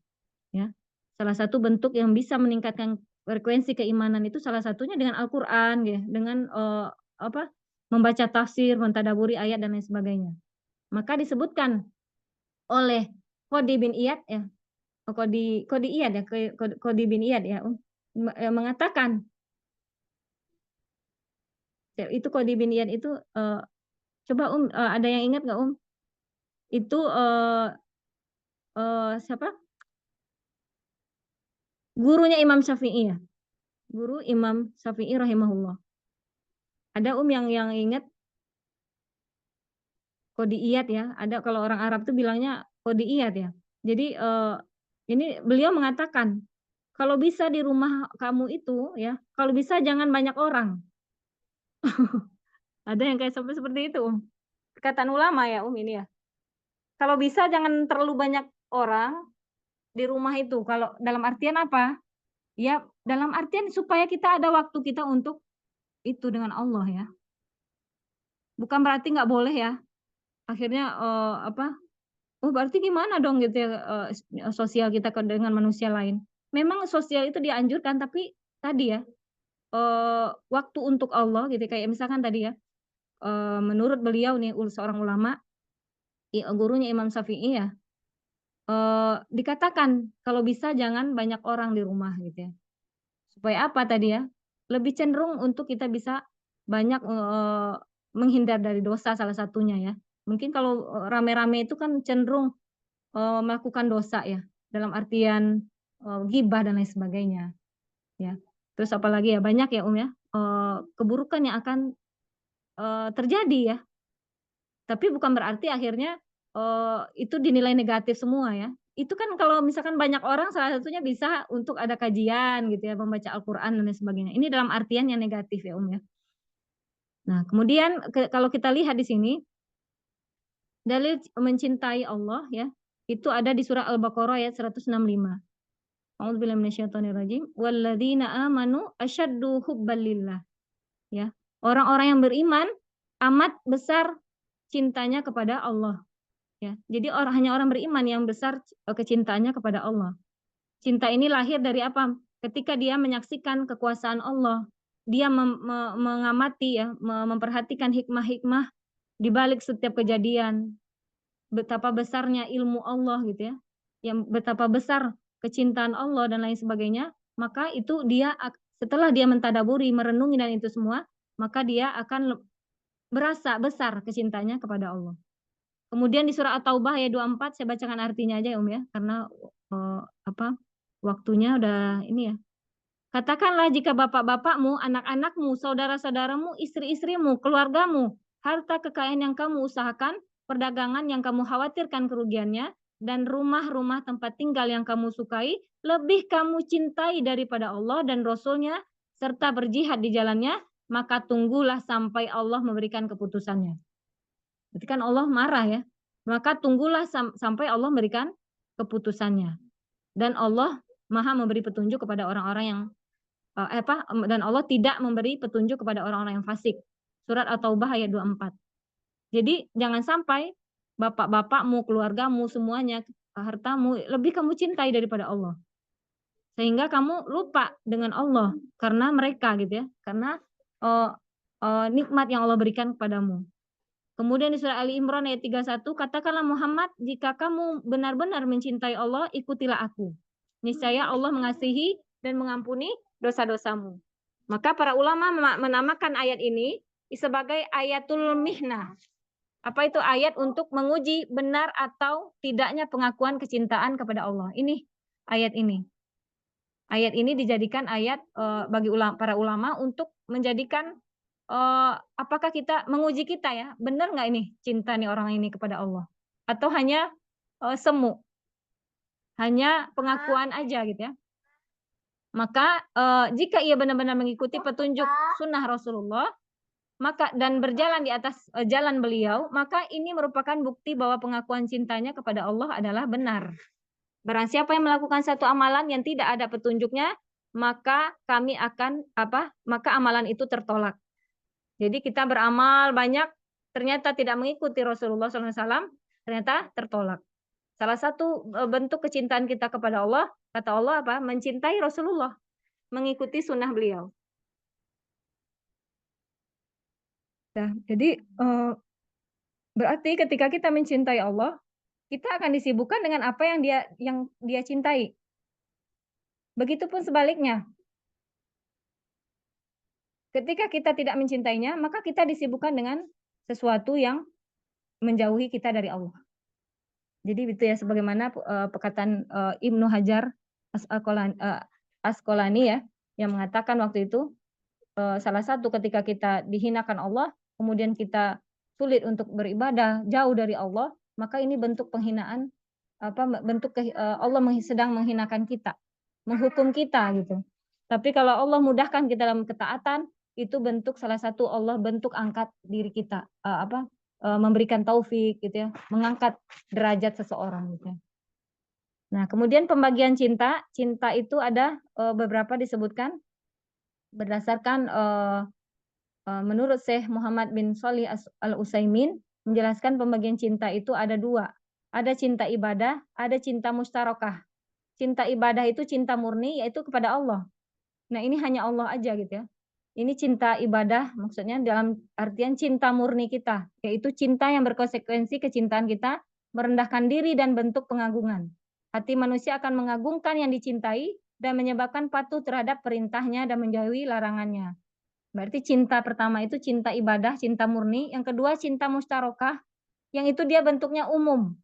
Speaker 3: ya. Salah satu bentuk yang bisa meningkatkan frekuensi keimanan itu salah satunya dengan Al-Qur'an ya, dengan apa, membaca tafsir, mentadaburi ayat dan lain sebagainya. Maka disebutkan oleh Qadi bin Iyad ya, Qadi Iyad ya, Qadi bin Iyad ya, mengatakan itu Qadi bin Iyad itu coba ada yang ingat nggak Itu siapa? Gurunya Imam Syafi'i ya. Guru Imam Syafi'i rahimahullah. Ada yang ingat Qadi Iyad ya. Ada kalau orang Arab tuh bilangnya Qadi Iyad ya. Jadi ini beliau mengatakan kalau bisa di rumah kamu itu ya, kalau bisa jangan banyak orang. Ada yang kayak sampai seperti itu, Perkataan ulama ya, ini ya. Kalau bisa jangan terlalu banyak orang di rumah itu. Kalau dalam artian apa? Ya, dalam artian supaya kita ada waktu kita untuk itu dengan Allah ya. Bukan berarti nggak boleh ya. Akhirnya apa? Oh, berarti gimana dong gitu ya sosial kita dengan manusia lain. Memang sosial itu dianjurkan tapi tadi ya waktu untuk Allah gitu kayak misalkan tadi ya menurut beliau nih seorang ulama gurunya Imam Syafi'i ya dikatakan kalau bisa jangan banyak orang di rumah gitu ya. Supaya apa tadi ya? Lebih cenderung untuk kita bisa banyak menghindar dari dosa salah satunya ya. Mungkin kalau rame-rame itu kan cenderung melakukan dosa ya, dalam artian ghibah dan lain sebagainya ya. Terus apalagi ya banyak ya ya, keburukan yang akan terjadi ya. Tapi bukan berarti akhirnya itu dinilai negatif semua ya. Itu kan kalau misalkan banyak orang salah satunya bisa untuk ada kajian gitu ya, membaca Al-Qur'an dan lain sebagainya. Ini dalam artian yang negatif ya, ya. Nah, kemudian kalau kita lihat di sini dalil mencintai Allah ya, itu ada di surah Al-Baqarah ayat 165. A'udzubillahi minasyaitonirrajim. Walladzina amanu asyaddu hubbalillah. Ya. Orang-orang yang beriman amat besar cintanya kepada Allah. Ya. Jadi hanya orang beriman yang besar kecintaannya kepada Allah. Cinta ini lahir dari apa? Ketika dia menyaksikan kekuasaan Allah, dia mengamati ya, memperhatikan hikmah-hikmah di balik setiap kejadian. Betapa besarnya ilmu Allah gitu ya. Yang betapa besar kecintaan Allah dan lain sebagainya, maka itu dia setelah dia mentadaburi, merenungi dan itu semua, maka dia akan berasa besar kecintanya kepada Allah. Kemudian di surah At-Taubah ayat 24 saya bacakan artinya aja ya ya, karena waktunya udah ini ya. Katakanlah jika bapak-bapakmu, anak-anakmu, saudara-saudaramu, istri-istrimu, keluargamu, harta kekayaan yang kamu usahakan, perdagangan yang kamu khawatirkan kerugiannya, dan rumah-rumah tempat tinggal yang kamu sukai, lebih kamu cintai daripada Allah dan Rasul-Nya, serta berjihad di jalannya, maka tunggulah sampai Allah memberikan keputusannya. Berarti kan Allah marah ya. Maka tunggulah sampai Allah memberikan keputusannya. Dan Allah Maha memberi petunjuk kepada orang-orang yang dan Allah tidak memberi petunjuk kepada orang-orang yang fasik. Surat At-Taubah ayat 24. Jadi jangan sampai bapak-bapakmu, keluargamu, semuanya, hartamu lebih kamu cintai daripada Allah. Sehingga kamu lupa dengan Allah karena mereka gitu ya. Karena nikmat yang Allah berikan kepadamu. Kemudian di surah Ali Imran ayat 31, katakanlah Muhammad, jika kamu benar-benar mencintai Allah, ikutilah aku. Niscaya Allah mengasihi dan mengampuni dosa-dosamu. Maka para ulama menamakan ayat ini sebagai ayatul mihnah. Apa itu ayat untuk menguji benar atau tidaknya pengakuan kecintaan kepada Allah. Ini ayat ini. Ayat ini dijadikan ayat bagi para ulama untuk menjadikan apakah kita menguji kita ya, benar nggak ini cinta nih orang ini kepada Allah.
Speaker 2: atau hanya semu, hanya pengakuan aja gitu ya. Maka jika ia benar-benar mengikuti petunjuk sunnah Rasulullah, maka dan berjalan di atas jalan beliau, maka ini merupakan bukti bahwa pengakuan cintanya kepada Allah adalah benar. Barang siapa yang melakukan satu amalan yang tidak ada petunjuknya, maka maka amalan itu tertolak. Jadi kita beramal banyak, ternyata tidak mengikuti Rasulullah SAW, ternyata tertolak. Salah satu bentuk kecintaan kita kepada Allah, kata Allah apa? Mencintai Rasulullah, mengikuti sunnah beliau. Nah, jadi berarti ketika kita mencintai Allah, kita akan disibukkan dengan apa yang dia cintai. Begitupun sebaliknya. Ketika kita tidak mencintainya, maka kita disibukkan dengan sesuatu yang menjauhi kita dari Allah. Jadi itu ya, sebagaimana perkataan Ibnu Hajar Asqalani ya, yang mengatakan waktu itu salah satu ketika kita dihinakan Allah, kemudian kita sulit untuk beribadah jauh dari Allah, maka ini bentuk penghinaan, Allah sedang menghinakan kita, menghukum kita gitu. Tapi kalau Allah mudahkan kita dalam ketaatan, itu bentuk salah satu Allah bentuk angkat diri kita, memberikan taufik gitu ya, mengangkat derajat seseorang gitu ya. Nah, kemudian pembagian cinta itu ada beberapa disebutkan berdasarkan menurut Syekh Muhammad bin Shalih Al-Utsaimin menjelaskan pembagian cinta itu ada dua. Ada cinta ibadah, ada cinta musyarakah. Cinta ibadah itu cinta murni, yaitu kepada Allah. Nah, ini hanya Allah aja gitu ya. Ini cinta ibadah, maksudnya dalam artian cinta murni kita, yaitu cinta yang berkonsekuensi kecintaan kita, merendahkan diri dan bentuk pengagungan. Hati manusia akan mengagungkan yang dicintai dan menyebabkan patuh terhadap perintahnya dan menjauhi larangannya. Berarti cinta pertama itu cinta ibadah, cinta murni. Yang kedua cinta musyarakah, yang itu dia bentuknya umum,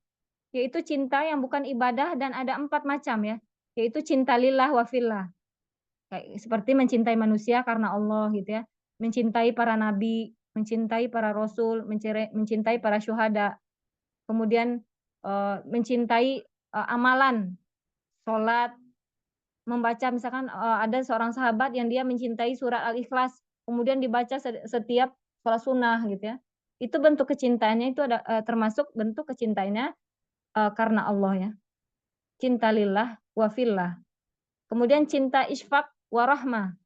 Speaker 2: yaitu cinta yang bukan ibadah dan ada 4 macam ya, yaitu cinta lillah wa fillah. Seperti mencintai manusia karena Allah gitu ya, mencintai para nabi, mencintai para rasul, mencintai para syuhada, kemudian mencintai amalan, sholat, membaca misalkan ada seorang sahabat yang dia mencintai surat Al-Ikhlas, kemudian dibaca setiap sholat sunnah gitu ya. Itu bentuk kecintaannya, itu ada termasuk bentuk kecintaannya karena Allah ya. Cinta lillah wa fillah. Kemudian cinta isfaq wa rahmah.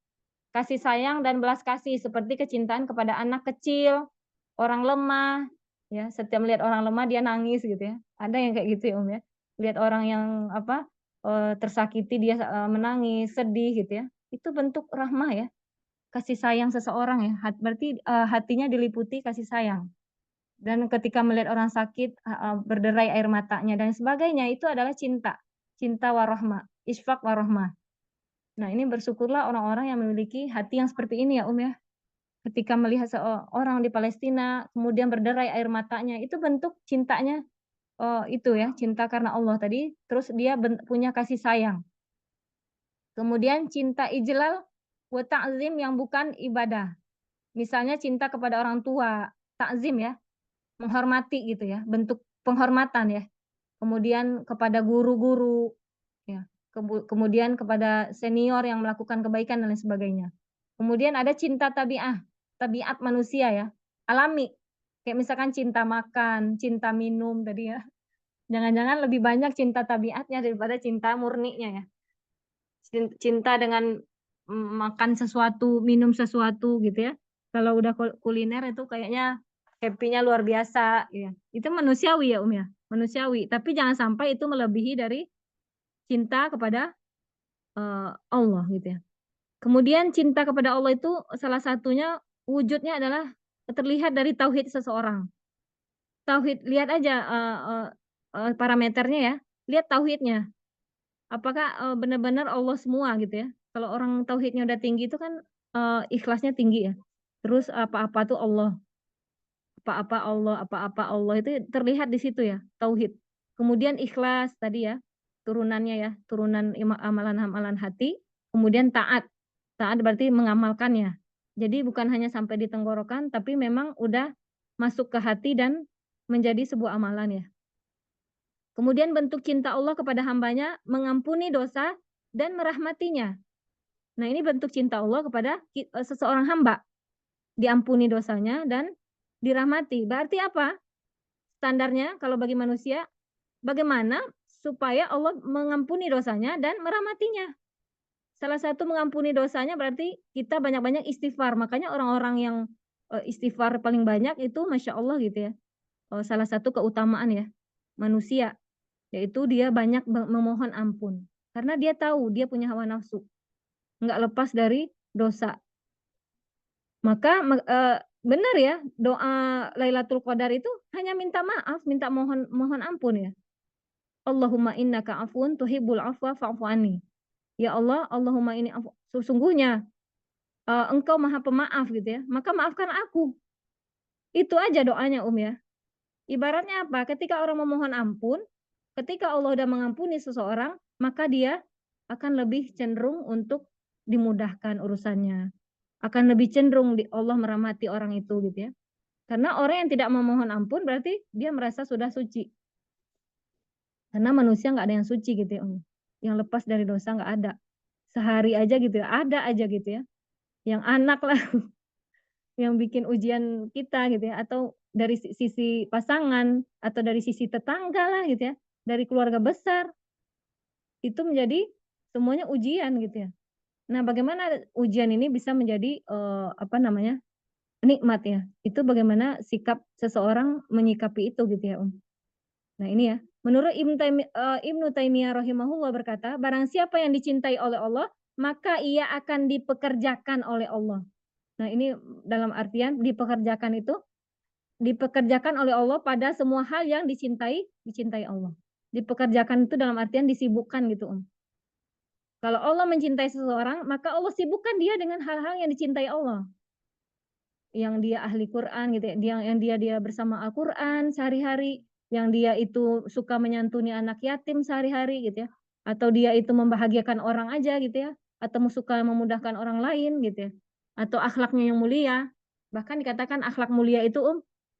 Speaker 2: Kasih sayang dan belas kasih seperti kecintaan kepada anak kecil, orang lemah, ya, setiap melihat orang lemah dia nangis gitu ya. Ada yang kayak gitu ya ya. Lihat orang yang tersakiti dia menangis, sedih gitu ya. Itu bentuk rahmah ya. Kasih sayang seseorang ya. Berarti hatinya diliputi kasih sayang. Dan ketika melihat orang sakit berderai air matanya dan sebagainya, itu adalah cinta. Cinta warahmah, isfaq warahmah. Nah, ini bersyukurlah orang-orang yang memiliki hati yang seperti ini ya ya. Ketika melihat seorang di Palestina kemudian berderai air matanya, itu bentuk cintanya itu ya, cinta karena Allah tadi, terus dia punya kasih sayang. Kemudian cinta ijlal wa ta'zim yang bukan ibadah. Misalnya cinta kepada orang tua, ta'zim ya, menghormati gitu ya, bentuk penghormatan ya. Kemudian kepada guru-guru ya. Kemudian kepada senior yang melakukan kebaikan dan lain sebagainya. Kemudian ada cinta tabiat manusia ya, alami. Kayak misalkan cinta makan, cinta minum tadi ya. Jangan-jangan lebih banyak cinta tabiatnya daripada cinta murninya ya. Cinta dengan makan sesuatu, minum sesuatu gitu ya. Kalau udah kuliner itu kayaknya happy-nya luar biasa ya. Itu manusiawi ya ya, manusiawi. Tapi jangan sampai itu melebihi dari cinta kepada Allah gitu ya. Kemudian cinta kepada Allah itu salah satunya wujudnya adalah terlihat dari tauhid seseorang. Tauhid, lihat aja parameternya ya, lihat tauhidnya. Apakah benar-benar Allah semua gitu ya. Kalau orang tauhidnya udah tinggi itu kan ikhlasnya tinggi ya. Terus apa-apa tuh Allah. Apa-apa Allah itu terlihat di situ ya, tauhid. Kemudian ikhlas tadi ya, turunannya ya, turunan amalan-amalan hati, kemudian taat. Taat berarti mengamalkannya. Jadi bukan hanya sampai di tenggorokan, tapi memang udah masuk ke hati dan menjadi sebuah amalan ya. Kemudian bentuk cinta Allah kepada hambanya, mengampuni dosa dan merahmatinya. Nah, ini bentuk cinta Allah kepada seseorang hamba. Diampuni dosanya dan dirahmati. Berarti apa? Standarnya kalau bagi manusia, bagaimana supaya Allah mengampuni dosanya dan merahmatinya. Salah satu mengampuni dosanya berarti kita banyak-banyak istighfar. Makanya orang-orang yang istighfar paling banyak itu Masya Allah gitu ya. Salah satu keutamaan ya manusia. Yaitu dia banyak memohon ampun. Karena dia tahu dia punya hawa nafsu. Nggak lepas dari dosa. Maka benar ya, doa Lailatul Qadar itu hanya minta maaf, minta mohon ampun ya. Allahumma innaka afun tuhibbul afwa fa'fu anni. Ya Allah, Allahumma ini sesungguhnya Engkau Maha Pemaaf gitu ya. Maka maafkan aku. Itu aja doanya ya. Ibaratnya apa? Ketika orang memohon ampun, ketika Allah sudah mengampuni seseorang, maka dia akan lebih cenderung untuk dimudahkan urusannya. Akan lebih cenderung Allah merahmati orang itu gitu ya. Karena orang yang tidak memohon ampun berarti dia merasa sudah suci. Karena manusia nggak ada yang suci gitu ya. Yang lepas dari dosa nggak ada. Sehari aja gitu ya, ada aja gitu ya. Yang anak lah yang bikin ujian kita gitu ya. Atau dari sisi pasangan atau dari sisi tetangga lah gitu ya. Dari keluarga besar. Itu menjadi semuanya ujian gitu ya. Nah, bagaimana ujian ini bisa menjadi nikmat ya. Itu bagaimana sikap seseorang menyikapi itu gitu ya, Nah, ini ya. Menurut Ibnu Taimiyah rahimahullah berkata, barang siapa yang dicintai oleh Allah, maka ia akan dipekerjakan oleh Allah. Nah, ini dalam artian dipekerjakan oleh Allah pada semua hal yang dicintai Allah. Dipekerjakan itu dalam artian disibukkan gitu, Kalau Allah mencintai seseorang, maka Allah sibukkan dia dengan hal-hal yang dicintai Allah. Yang dia ahli Quran gitu ya, yang dia bersama Al-Quran sehari-hari, yang dia itu suka menyantuni anak yatim sehari-hari gitu ya, atau dia itu membahagiakan orang aja gitu ya, atau suka memudahkan orang lain gitu ya, atau akhlaknya yang mulia. Bahkan dikatakan akhlak mulia itu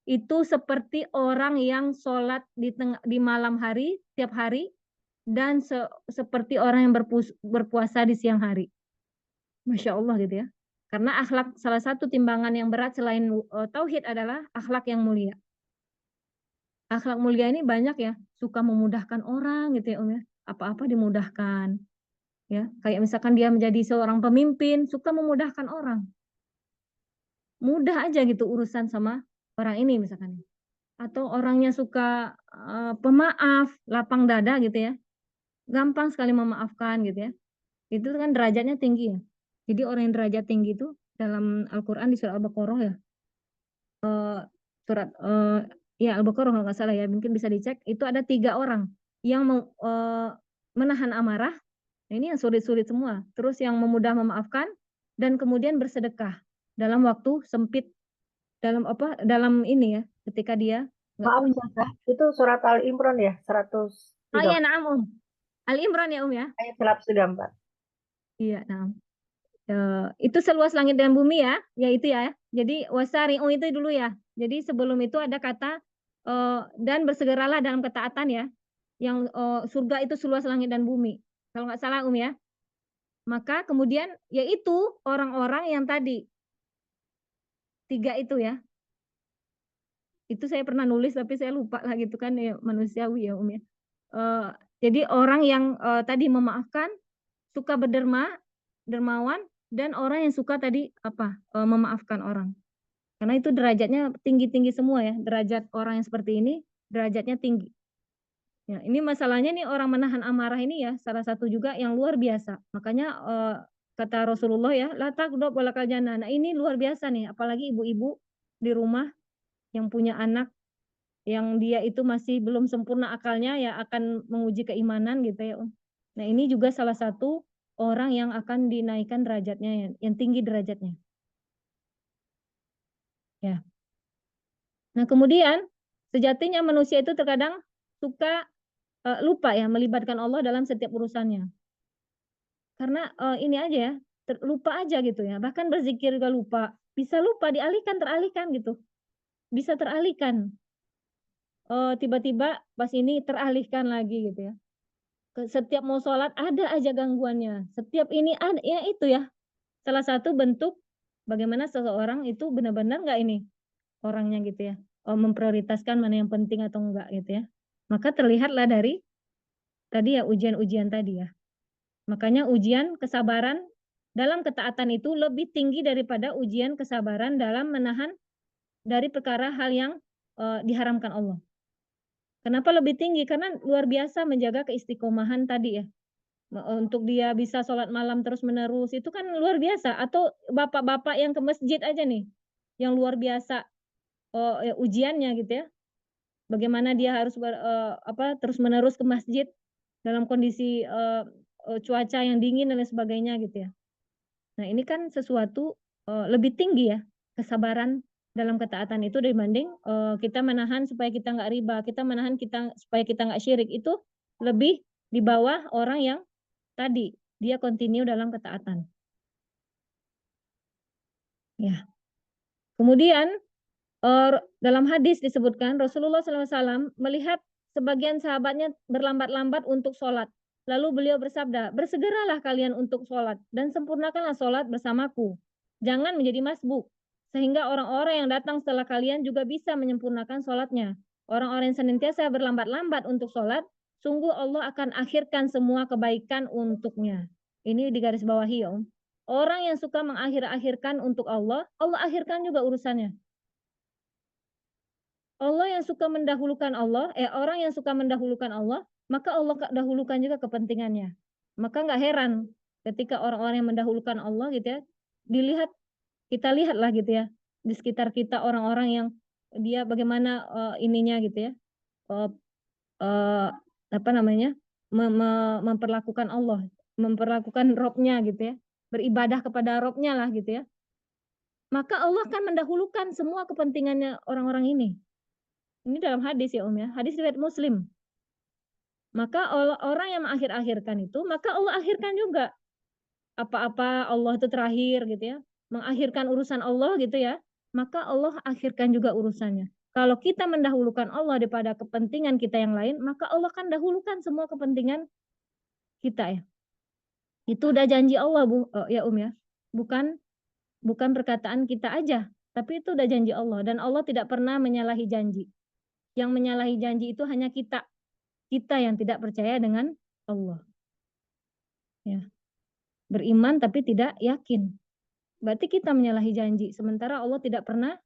Speaker 2: itu seperti orang yang sholat di malam hari tiap hari dan seperti orang yang berpuasa di siang hari. Masya Allah gitu ya. Karena akhlak salah satu timbangan yang berat selain tauhid adalah akhlak yang mulia. Akhlak mulia ini banyak ya, suka memudahkan orang gitu ya ya. Apa-apa dimudahkan. Ya, kayak misalkan dia menjadi seorang pemimpin, suka memudahkan orang. Mudah aja gitu urusan sama orang ini misalkan. Atau orangnya suka pemaaf, lapang dada gitu ya. Gampang sekali memaafkan gitu ya. Itu kan derajatnya tinggi ya. Jadi orang yang derajat tinggi itu dalam Al-Quran di surat Al-Baqarah ya. Surat Al-Baqarah kalau nggak salah ya, mungkin bisa dicek. Itu ada 3 orang yang menahan amarah. Nah, ini yang sulit-sulit semua. Terus yang memaafkan dan kemudian bersedekah dalam waktu sempit, dalam ini ya, ketika dia
Speaker 4: Maaf, itu surat Al-Imran ya, 103.
Speaker 2: Oh iya, na'am Al-Imran ya ya.
Speaker 4: Ayat 134.
Speaker 2: Iya, na'am. Itu seluas langit dan bumi ya, yaitu ya. Jadi wasari'u itu dulu ya. Jadi sebelum itu ada kata dan bersegeralah dalam ketaatan ya. Yang surga itu seluas langit dan bumi. Kalau nggak salah ya. Maka kemudian yaitu orang-orang yang tadi 3 itu ya. Itu saya pernah nulis tapi saya lupa lah gitu kan ya, manusiawi ya ya. Jadi orang yang tadi memaafkan, suka dermawan, dan orang yang suka tadi memaafkan orang. Karena itu derajatnya tinggi-tinggi semua ya. Derajat orang yang seperti ini derajatnya tinggi. Ya, ini masalahnya nih orang menahan amarah ini ya salah satu juga yang luar biasa. Makanya kata Rasulullah ya, la taqdab walakal jannah. Nah, ini luar biasa nih, apalagi ibu-ibu di rumah yang punya anak yang dia itu masih belum sempurna akalnya ya akan menguji keimanan gitu ya. Nah, ini juga salah satu orang yang akan dinaikkan derajatnya, yang tinggi derajatnya. Ya. Nah, kemudian sejatinya manusia itu terkadang suka lupa ya melibatkan Allah dalam setiap urusannya. Karena ini aja ya, lupa aja gitu ya. Bahkan berzikir juga lupa. Bisa lupa, teralihkan gitu. Bisa teralihkan. tiba-tiba pas ini teralihkan lagi gitu ya. Setiap mau sholat ada aja gangguannya. Setiap ini ada, ya itu ya. Salah satu bentuk bagaimana seseorang itu benar-benar nggak ini orangnya gitu ya. Memprioritaskan mana yang penting atau enggak gitu ya. Maka terlihatlah dari tadi ya ujian-ujian tadi ya. Makanya ujian kesabaran dalam ketaatan itu lebih tinggi daripada ujian kesabaran dalam menahan dari perkara hal yang diharamkan Allah. Kenapa lebih tinggi? Karena luar biasa menjaga keistiqomahan tadi ya. Untuk dia bisa sholat malam terus-menerus itu kan luar biasa. Atau bapak-bapak yang ke masjid aja nih, yang luar biasa ujiannya gitu ya. Bagaimana dia harus terus-menerus ke masjid dalam kondisi cuaca yang dingin dan lain sebagainya gitu ya. Nah ini kan sesuatu lebih tinggi ya kesabaran dalam ketaatan itu dibanding kita menahan supaya kita nggak riba, kita menahan supaya kita nggak syirik, itu lebih di bawah orang yang tadi dia continue dalam ketaatan. Ya. Kemudian dalam hadis disebutkan Rasulullah SAW melihat sebagian sahabatnya berlambat-lambat untuk sholat. Lalu beliau bersabda, bersegeralah kalian untuk sholat dan sempurnakanlah sholat bersamaku. Jangan menjadi masbuk, sehingga orang-orang yang datang setelah kalian juga bisa menyempurnakan sholatnya. Orang-orang yang senantiasa berlambat-lambat untuk sholat, sungguh Allah akan akhirkan semua kebaikan untuknya. Ini digarisbawahi ya Om. Orang yang suka mengakhir-akhirkan untuk Allah, Allah akhirkan juga urusannya. Orang yang suka mendahulukan Allah, maka Allah dahulukan juga kepentingannya. Maka nggak heran ketika orang-orang yang mendahulukan Allah gitu ya, kita lihatlah gitu ya, di sekitar kita orang-orang yang dia bagaimana ininya gitu ya, memperlakukan Allah, memperlakukan Robnya gitu ya, beribadah kepada Robnya lah gitu ya. Maka Allah akan mendahulukan semua kepentingannya orang-orang ini. Ini dalam hadis ya Om ya, hadis riwayat Muslim. Maka orang yang mengakhir-akhirkan itu, maka Allah akhirkan juga. Apa-apa Allah itu terakhir gitu ya, mengakhirkan urusan Allah gitu ya, maka Allah akhirkan juga urusannya. Kalau kita mendahulukan Allah daripada kepentingan kita yang lain, maka Allah akan dahulukan semua kepentingan kita ya. Itu udah janji Allah ya ya. Bukan perkataan kita aja, tapi itu udah janji Allah dan Allah tidak pernah menyalahi janji. Yang menyalahi janji itu hanya kita yang tidak percaya dengan Allah. Ya. Beriman tapi tidak yakin. Berarti kita menyalahi janji. Sementara Allah tidak pernah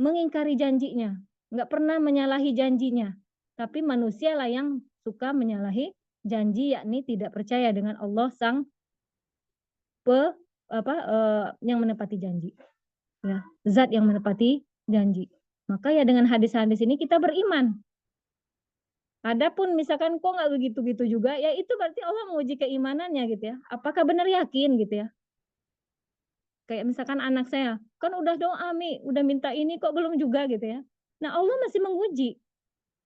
Speaker 2: mengingkari janjinya. Nggak pernah menyalahi janjinya. Tapi manusialah yang suka menyalahi janji, yakni tidak percaya dengan Allah sang yang menepati janji. Ya, zat yang menepati janji. Maka ya dengan hadis-hadis ini kita beriman. Adapun misalkan kok nggak begitu-gitu juga, ya itu berarti Allah menguji keimanannya gitu ya. Apakah benar yakin gitu ya? Kayak misalkan anak saya, kan udah doa Mi, udah minta ini kok belum juga gitu ya. Nah Allah masih menguji.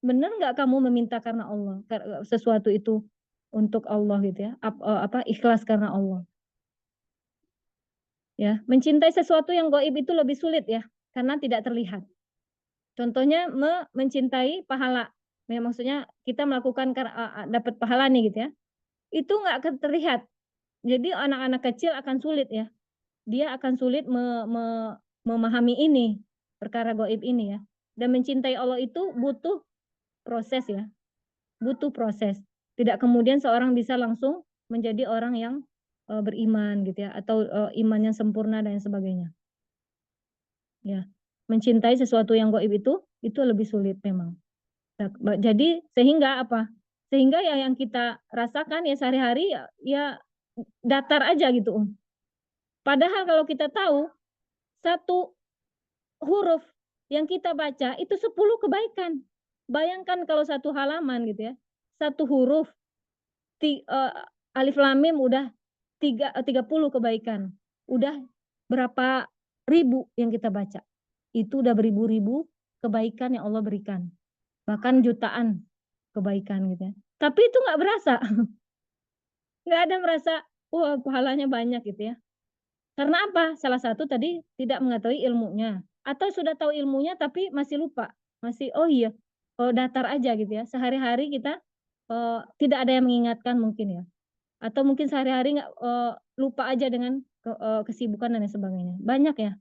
Speaker 2: Benar nggak kamu meminta karena Allah, sesuatu itu untuk Allah gitu ya? Ikhlas karena Allah. Ya, mencintai sesuatu yang gaib itu lebih sulit ya, karena tidak terlihat. Contohnya mencintai pahala. Ya, maksudnya kita melakukan dapat pahala nih gitu ya. Itu nggak terlihat. Jadi anak-anak kecil akan sulit ya. Dia akan sulit memahami ini, perkara gaib ini ya. Dan mencintai Allah itu butuh proses ya. Butuh proses. Tidak kemudian seorang bisa langsung menjadi orang yang beriman gitu ya, atau iman yang sempurna dan sebagainya. Ya. Mencintai sesuatu yang gaib itu lebih sulit memang. Jadi sehingga apa? Sehingga ya yang kita rasakan ya sehari-hari ya datar aja gitu. Padahal kalau kita tahu satu huruf yang kita baca itu 10 kebaikan. Bayangkan kalau satu halaman gitu ya. Satu huruf alif lam mim udah 30 kebaikan. Udah berapa ribu yang kita baca. Itu udah beribu-ribu kebaikan yang Allah berikan. Bahkan jutaan kebaikan gitu ya. Tapi itu nggak berasa. Nggak ada merasa, wah pahalanya banyak gitu ya. Karena apa? Salah satu tadi tidak mengetahui ilmunya. Atau sudah tahu ilmunya tapi masih lupa. Masih, oh iya, datar aja gitu ya. Sehari-hari kita tidak ada yang mengingatkan mungkin ya. Atau mungkin sehari-hari lupa aja dengan kesibukan dan lain sebagainya. Banyak ya.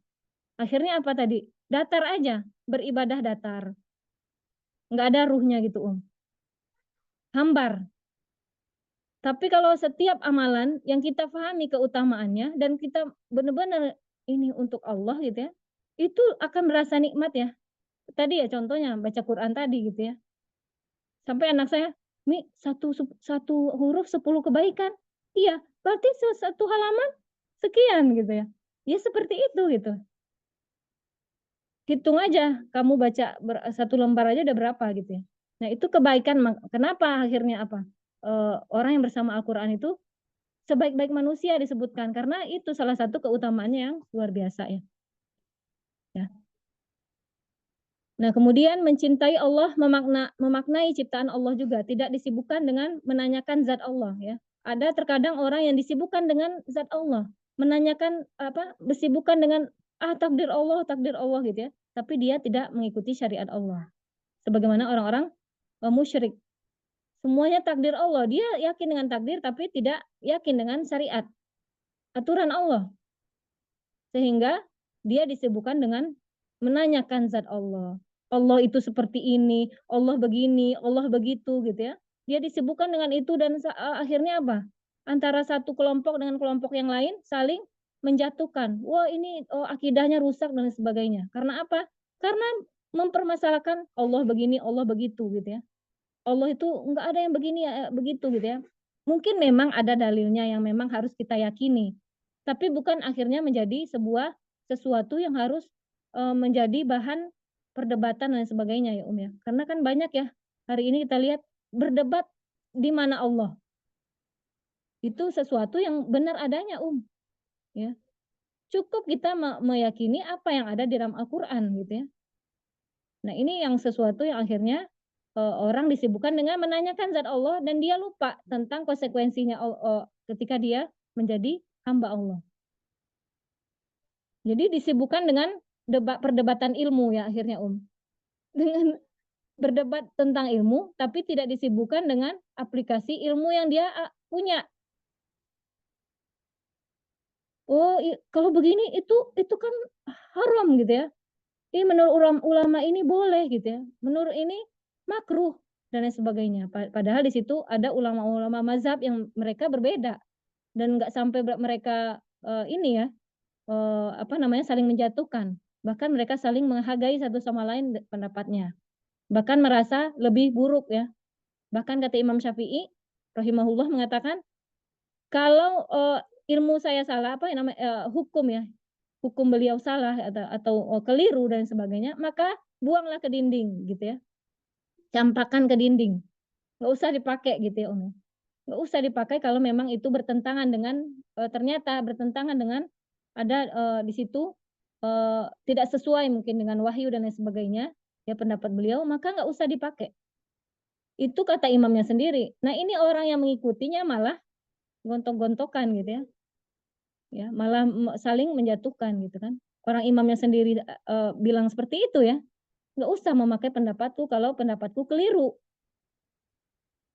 Speaker 2: Akhirnya apa tadi? Datar aja, beribadah datar. Nggak ada ruhnya gitu, hambar. Tapi kalau setiap amalan yang kita pahami keutamaannya dan kita benar-benar ini untuk Allah gitu ya, itu akan merasa nikmat ya. Tadi ya contohnya baca Quran tadi gitu ya. Sampai anak saya, "Mi, satu huruf 10 kebaikan." Iya, berarti satu halaman sekian gitu ya. Ya seperti itu gitu. Hitung aja kamu baca satu lembar aja udah berapa gitu ya. Nah, itu kebaikan. Kenapa akhirnya apa? Orang yang bersama Al-Qur'an itu sebaik-baik manusia disebutkan karena itu salah satu keutamaannya yang luar biasa ya. Ya. Nah, kemudian mencintai Allah, memaknai ciptaan Allah juga, tidak disibukkan dengan menanyakan zat Allah ya. Ada terkadang orang yang disibukkan dengan zat Allah, menanyakan disibukkan dengan takdir Allah gitu ya, tapi dia tidak mengikuti syariat Allah. Sebagaimana orang-orang musyrik. Semuanya takdir Allah, dia yakin dengan takdir tapi tidak yakin dengan syariat, aturan Allah. Sehingga dia disibukkan dengan menanyakan zat Allah. Allah itu seperti ini, Allah begini, Allah begitu gitu ya. Dia disibukkan dengan itu dan akhirnya apa? Antara satu kelompok dengan kelompok yang lain saling menjatuhkan. Wah, ini akidahnya rusak dan sebagainya. Karena apa? Karena mempermasalahkan Allah begini, Allah begitu gitu ya. Allah itu enggak ada yang begini ya, begitu gitu ya. Mungkin memang ada dalilnya yang memang harus kita yakini. Tapi bukan akhirnya menjadi sesuatu yang harus menjadi bahan perdebatan dan sebagainya ya ya. Karena kan banyak ya hari ini kita lihat berdebat di mana Allah. Itu sesuatu yang benar adanya ya. Cukup kita meyakini apa yang ada di dalam Al-Qur'an gitu ya. Nah, ini yang sesuatu yang akhirnya orang disibukkan dengan menanyakan zat Allah dan dia lupa tentang konsekuensinya ketika dia menjadi hamba Allah. Jadi disibukkan dengan perdebatan ilmu ya akhirnya dengan berdebat tentang ilmu tapi tidak disibukkan dengan aplikasi ilmu yang dia punya. Kalau begini itu kan haram gitu ya. Ini menurut ulama ini boleh gitu ya. Menurut ini makruh dan lain sebagainya. Padahal di situ ada ulama-ulama mazhab yang mereka berbeda dan nggak sampai mereka ini ya saling menjatuhkan. Bahkan mereka saling menghargai satu sama lain pendapatnya. Bahkan merasa lebih buruk ya. Bahkan kata Imam Syafi'i rahimahullah mengatakan kalau ilmu saya salah hukum ya. Hukum beliau salah atau keliru dan sebagainya, maka buanglah ke dinding gitu ya. Campakkan ke dinding. Nggak usah dipakai gitu ya Nggak usah dipakai kalau memang itu bertentangan dengan ternyata bertentangan dengan ada di situ tidak sesuai mungkin dengan wahyu dan lain sebagainya ya pendapat beliau, maka nggak usah dipakai. Itu kata imamnya sendiri. Nah, ini orang yang mengikutinya malah gontok-gontokan gitu ya. Ya, malah saling menjatuhkan gitu kan. Orang imamnya sendiri bilang seperti itu ya. Nggak usah memakai pendapatku kalau pendapatku keliru.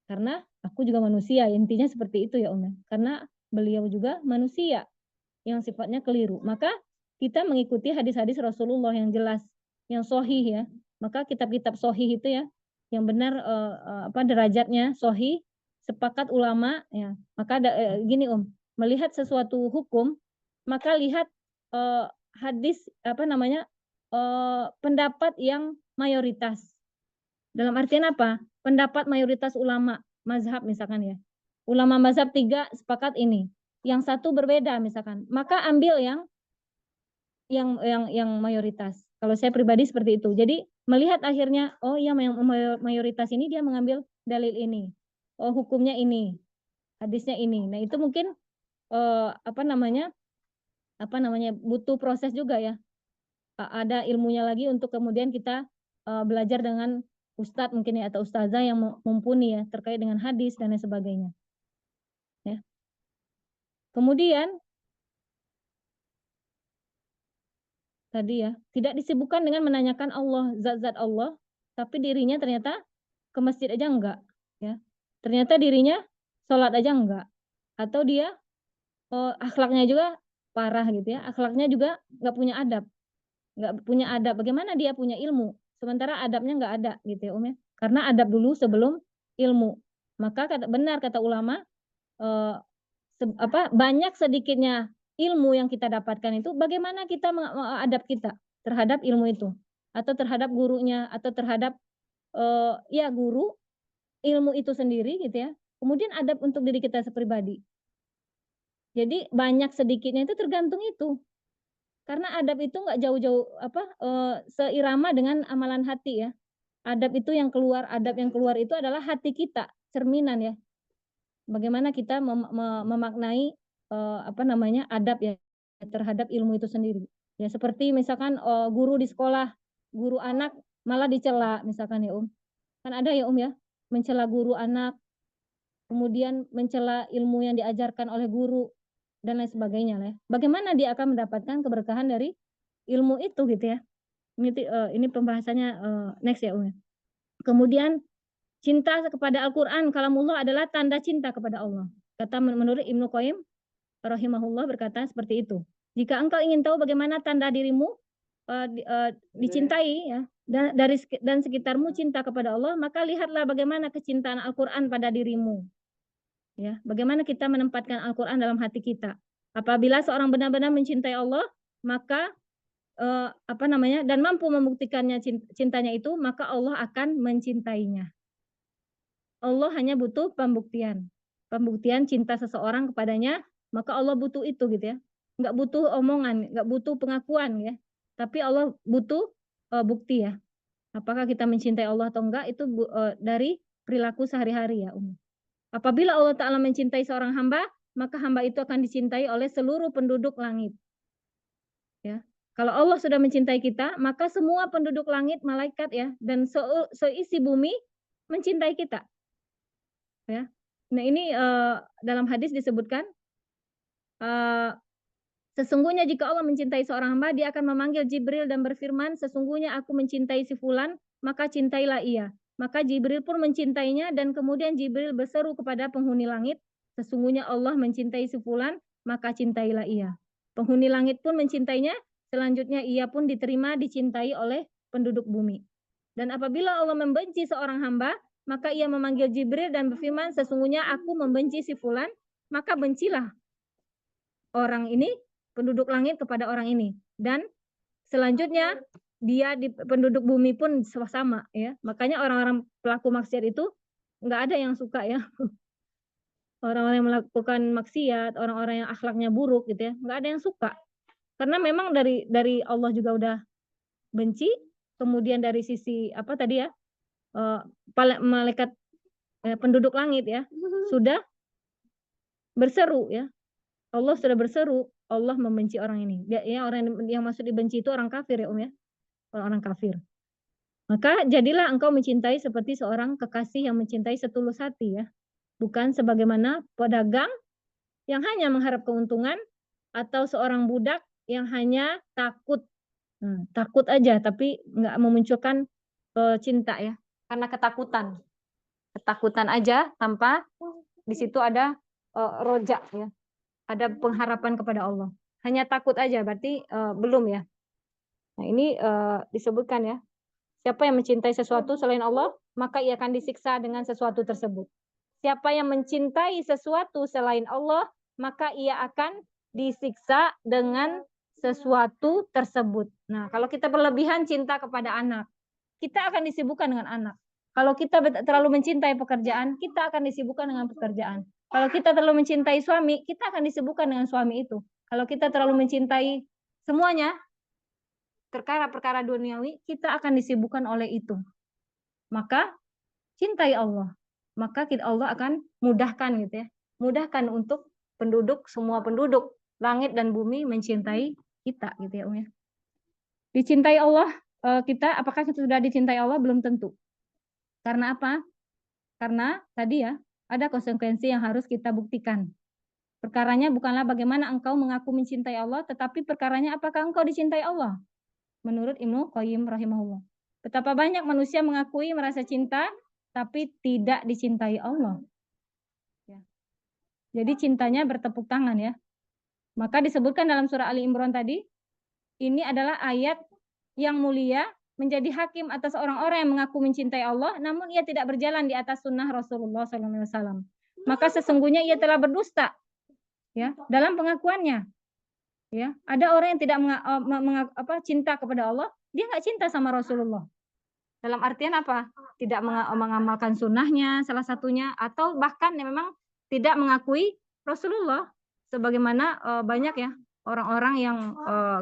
Speaker 2: Karena aku juga manusia, intinya seperti itu ya Karena beliau juga manusia yang sifatnya keliru. Maka kita mengikuti hadis-hadis Rasulullah yang jelas, yang sahih ya. Maka kitab-kitab sahih itu ya, yang benar derajatnya sahih, sepakat ulama ya. Maka gini melihat sesuatu hukum, maka lihat hadis pendapat yang mayoritas. Dalam artian apa? Pendapat mayoritas ulama mazhab misalkan ya. Ulama mazhab 3 sepakat ini. Yang satu berbeda misalkan. Maka ambil yang mayoritas. Kalau saya pribadi seperti itu. Jadi melihat akhirnya mayoritas ini dia mengambil dalil ini. Hukumnya ini. Hadisnya ini. Nah, itu mungkin butuh proses juga ya. Ada ilmunya lagi untuk kemudian kita belajar dengan ustadz mungkin ya atau ustazah yang mumpuni ya terkait dengan hadis dan lain sebagainya. Ya. Kemudian tadi ya tidak disibukkan dengan menanyakan Allah, zat-zat Allah tapi dirinya ternyata ke masjid aja enggak, ya. Ternyata dirinya sholat aja enggak, atau dia akhlaknya juga parah gitu ya, akhlaknya juga nggak punya adab, Bagaimana dia punya ilmu, sementara adabnya nggak ada gitu ya ya. Karena adab dulu sebelum ilmu. Maka benar kata ulama, eh, banyak sedikitnya ilmu yang kita dapatkan itu bagaimana kita adab kita terhadap ilmu itu, atau terhadap gurunya, atau terhadap ya guru ilmu itu sendiri gitu ya. Kemudian adab untuk diri kita pribadi. Jadi banyak sedikitnya itu tergantung itu. Karena adab itu nggak jauh-jauh seirama dengan amalan hati ya. Adab yang keluar itu adalah hati kita, cerminan ya. Bagaimana kita memaknai adab ya terhadap ilmu itu sendiri. Ya seperti misalkan guru di sekolah, guru anak malah dicela misalkan ya Kan ada ya ya, mencela guru anak, kemudian mencela ilmu yang diajarkan oleh guru dan lain sebagainya lah ya. Bagaimana dia akan mendapatkan keberkahan dari ilmu itu gitu ya. Ini pembahasannya next ya ya. Kemudian cinta kepada Al-Qur'an kalamullah adalah tanda cinta kepada Allah. Kata menurut Ibnu Qayyim rahimahullah berkata seperti itu. Jika engkau ingin tahu bagaimana tanda dirimu dicintai ya dan sekitarmu cinta kepada Allah, maka lihatlah bagaimana kecintaan Al-Qur'an pada dirimu. Ya, bagaimana kita menempatkan Al-Qur'an dalam hati kita. Apabila seorang benar-benar mencintai Allah, maka dan mampu membuktikannya cintanya itu, maka Allah akan mencintainya. Allah hanya butuh pembuktian cinta seseorang kepadanya, maka Allah butuh itu gitu ya. Nggak butuh omongan, nggak butuh pengakuan ya. Tapi Allah butuh bukti ya. Apakah kita mencintai Allah atau enggak itu dari perilaku sehari-hari ya Apabila Allah Ta'ala mencintai seorang hamba, maka hamba itu akan dicintai oleh seluruh penduduk langit. Ya. Kalau Allah sudah mencintai kita, maka semua penduduk langit, malaikat ya, dan seisi bumi mencintai kita. Ya. Nah ini dalam hadis disebutkan, sesungguhnya jika Allah mencintai seorang hamba, dia akan memanggil Jibril dan berfirman, sesungguhnya aku mencintai si fulan, maka cintailah ia. Maka Jibril pun mencintainya dan kemudian Jibril berseru kepada penghuni langit, sesungguhnya Allah mencintai si fulan, maka cintailah ia. Penghuni langit pun mencintainya, selanjutnya ia pun diterima dicintai oleh penduduk bumi. Dan apabila Allah membenci seorang hamba, maka ia memanggil Jibril dan berfirman, sesungguhnya aku membenci si fulan, maka bencilah orang ini, penduduk langit kepada orang ini. Dan selanjutnya dia di penduduk bumi pun sama ya. Makanya orang-orang pelaku maksiat itu nggak ada yang suka ya. Orang-orang yang melakukan maksiat, orang-orang yang akhlaknya buruk gitu ya, nggak ada yang suka. Karena memang dari Allah juga udah benci, kemudian dari sisi malaikat penduduk langit ya sudah berseru ya. Allah sudah berseru, Allah membenci orang ini. Ya orang yang maksud dibenci itu orang kafir ya ya. Orang kafir. Maka jadilah engkau mencintai seperti seorang kekasih yang mencintai setulus hati ya. Bukan sebagaimana pedagang yang hanya mengharap keuntungan atau seorang budak yang hanya takut. Takut aja tapi nggak memunculkan cinta ya. Karena ketakutan. Ketakutan aja tanpa di situ ada rojak ya. Ada pengharapan kepada Allah. Hanya takut aja berarti belum ya. Nah ini disebutkan ya. Siapa yang mencintai sesuatu selain Allah, maka ia akan disiksa dengan sesuatu tersebut. Siapa yang mencintai sesuatu selain Allah, maka ia akan disiksa dengan sesuatu tersebut. Nah, kalau kita berlebihan cinta kepada anak, kita akan disibukkan dengan anak. Kalau kita terlalu mencintai pekerjaan, kita akan disibukkan dengan pekerjaan. Kalau kita terlalu mencintai suami, kita akan disibukkan dengan suami itu. Kalau kita terlalu mencintai semuanya, perkara-perkara duniawi, kita akan disibukkan oleh itu. Maka cintai Allah. Maka Allah akan mudahkan gitu ya. Mudahkan untuk semua penduduk langit dan bumi mencintai kita gitu ya ya. Dicintai Allah kita, apakah kita sudah dicintai Allah? Belum tentu. Karena apa? Karena tadi ya, ada konsekuensi yang harus kita buktikan. Perkaranya bukanlah bagaimana engkau mengaku mencintai Allah, tetapi perkaranya apakah engkau dicintai Allah? Menurut Ibnu Qayyim rahimahullah. Betapa banyak manusia mengakui merasa cinta, tapi tidak dicintai Allah. Ya. Jadi cintanya bertepuk tangan ya. Maka disebutkan dalam surah Ali Imran tadi, ini adalah ayat yang mulia menjadi hakim atas orang-orang yang mengaku mencintai Allah, namun ia tidak berjalan di atas sunnah Rasulullah SAW. Maka sesungguhnya ia telah berdusta, ya, dalam pengakuannya. Ya, ada orang yang tidak cinta kepada Allah, dia nggak cinta sama Rasulullah. Dalam artian apa? Tidak mengamalkan sunnahnya salah satunya, atau bahkan yang memang tidak mengakui Rasulullah. Sebagaimana banyak ya orang-orang yang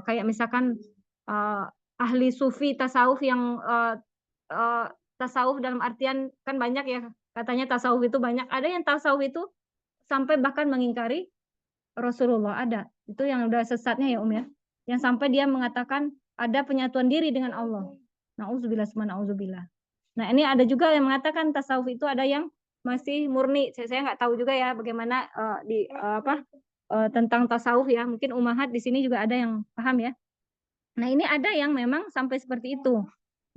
Speaker 2: kayak misalkan ahli sufi tasawuf yang tasawuf dalam artian kan banyak ya, katanya tasawuf itu banyak. Ada yang tasawuf itu sampai bahkan mengingkari Rasulullah, ada. Itu yang udah sesatnya ya ya. Yang sampai dia mengatakan ada penyatuan diri dengan Allah. Nauzubillah summa nauzubillah. Nah, ini ada juga yang mengatakan tasawuf itu ada yang masih murni. Saya nggak tahu juga ya bagaimana tentang tasawuf ya. Mungkin umahat di sini juga ada yang paham ya. Nah, ini ada yang memang sampai seperti itu.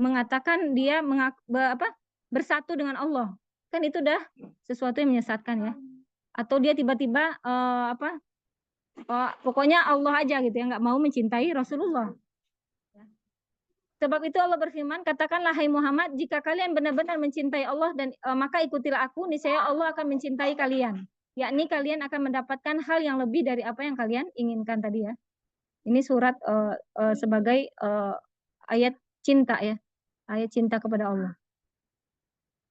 Speaker 2: Mengatakan dia bersatu dengan Allah. Kan itu dah sesuatu yang menyesatkan ya. Atau dia tiba-tiba pokoknya Allah aja gitu ya, nggak mau mencintai Rasulullah. Sebab itu Allah berfirman, katakanlah hai Muhammad, jika kalian benar-benar mencintai Allah dan maka ikutilah aku, niscaya Allah akan mencintai kalian. Yakni kalian akan mendapatkan hal yang lebih dari apa yang kalian inginkan tadi ya. Ini surat sebagai ayat cinta ya, ayat cinta kepada Allah.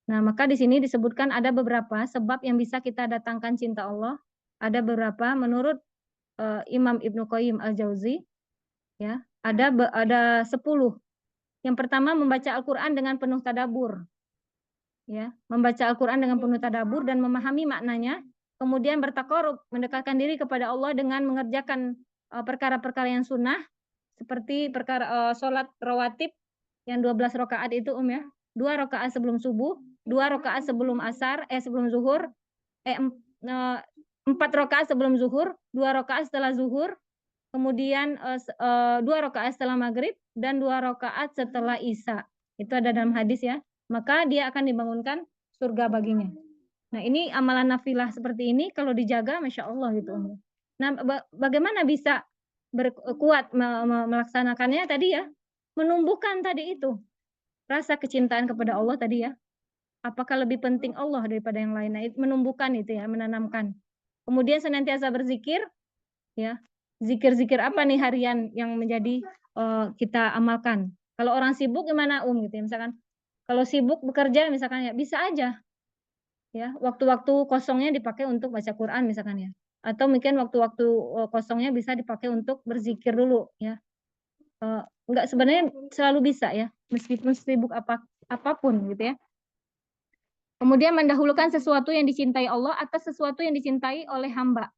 Speaker 2: Nah, maka di sini disebutkan ada beberapa sebab yang bisa kita datangkan cinta Allah. Ada beberapa menurut Imam Ibnu Qayyim Al-Jauzi ya, ada 10. Yang pertama, membaca Al-Quran dengan penuh tadabur. Ya, membaca Al-Quran dengan penuh tadabur dan memahami maknanya. Kemudian bertakarub, mendekatkan diri kepada Allah dengan mengerjakan perkara-perkara yang sunnah. Seperti perkara sholat rawatib yang 12 rakaat itu ya. 2 rakaat sebelum subuh, 2 rakaat sebelum asar, sebelum zuhur, 4 rakaat sebelum zuhur, 2 rakaat setelah zuhur, kemudian 2 rakaat setelah maghrib dan 2 rakaat setelah isya. Itu ada dalam hadis ya. Maka dia akan dibangunkan surga baginya. Nah, ini amalan nafilah seperti ini kalau dijaga, masya Allah gitu. Nah, bagaimana bisa kuat melaksanakannya tadi ya? Menumbuhkan tadi itu rasa kecintaan kepada Allah tadi ya. Apakah lebih penting Allah daripada yang lain? Nah, menumbuhkan itu ya, menanamkan. Kemudian senantiasa berzikir ya. Zikir-zikir apa nih harian yang menjadi kita amalkan? Kalau orang sibuk gimana gitu ya, misalkan kalau sibuk bekerja misalkan ya bisa aja ya, waktu-waktu kosongnya dipakai untuk baca Quran misalkan ya, atau mungkin waktu-waktu kosongnya bisa dipakai untuk berzikir dulu ya. Enggak, sebenarnya selalu bisa ya, meskipun sibuk apapun gitu ya. Kemudian mendahulukan sesuatu yang dicintai Allah atas sesuatu yang dicintai oleh hamba.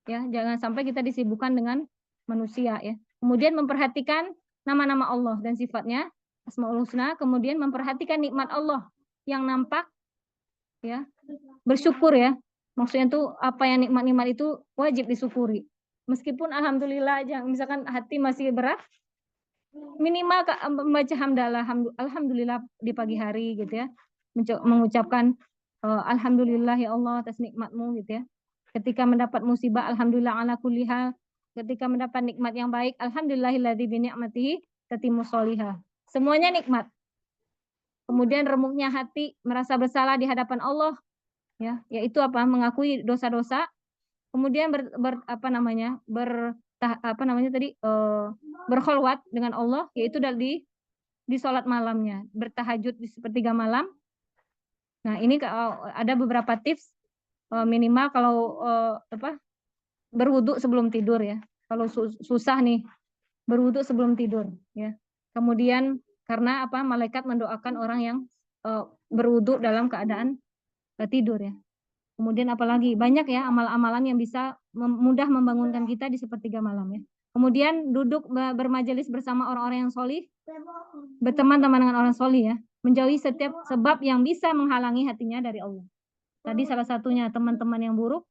Speaker 2: Ya, jangan sampai kita disibukkan dengan manusia ya. Kemudian memperhatikan nama-nama Allah dan sifatnya, Asmaul Husna, kemudian memperhatikan nikmat Allah yang nampak ya. Bersyukur ya. Maksudnya itu apa yang nikmat-nikmat itu wajib disyukuri. Meskipun alhamdulillah aja, misalkan hati masih berat, minimal membaca hamdalah, alhamdulillah di pagi hari gitu ya. Mengucapkan alhamdulillah ya Allah atas nikmatmu gitu ya. Ketika mendapat musibah, alhamdulillah ala kulli hal. Ketika mendapat nikmat yang baik, alhamdulillahilladzi bi ni'matihi tatimmu sholihah. Semuanya nikmat. Kemudian remuknya hati, merasa bersalah di hadapan Allah, ya, yaitu apa? Mengakui dosa-dosa. Kemudian berkholwat dengan Allah, yaitu di sholat malamnya, bertahajud di sepertiga malam. Nah, ini ada beberapa tips. Minimal kalau berwudu sebelum tidur ya. Kalau susah nih berwudu sebelum tidur ya. Kemudian karena apa? Malaikat mendoakan orang yang berwudu dalam keadaan tidur ya. Kemudian apalagi banyak ya amal-amalan yang bisa mudah membangunkan kita di sepertiga malam ya. Kemudian duduk bermajelis bersama orang-orang yang solih, berteman-teman dengan orang solih ya. Menjauhi setiap sebab yang bisa menghalangi hatinya dari Allah. Tadi salah satunya teman-teman yang buruk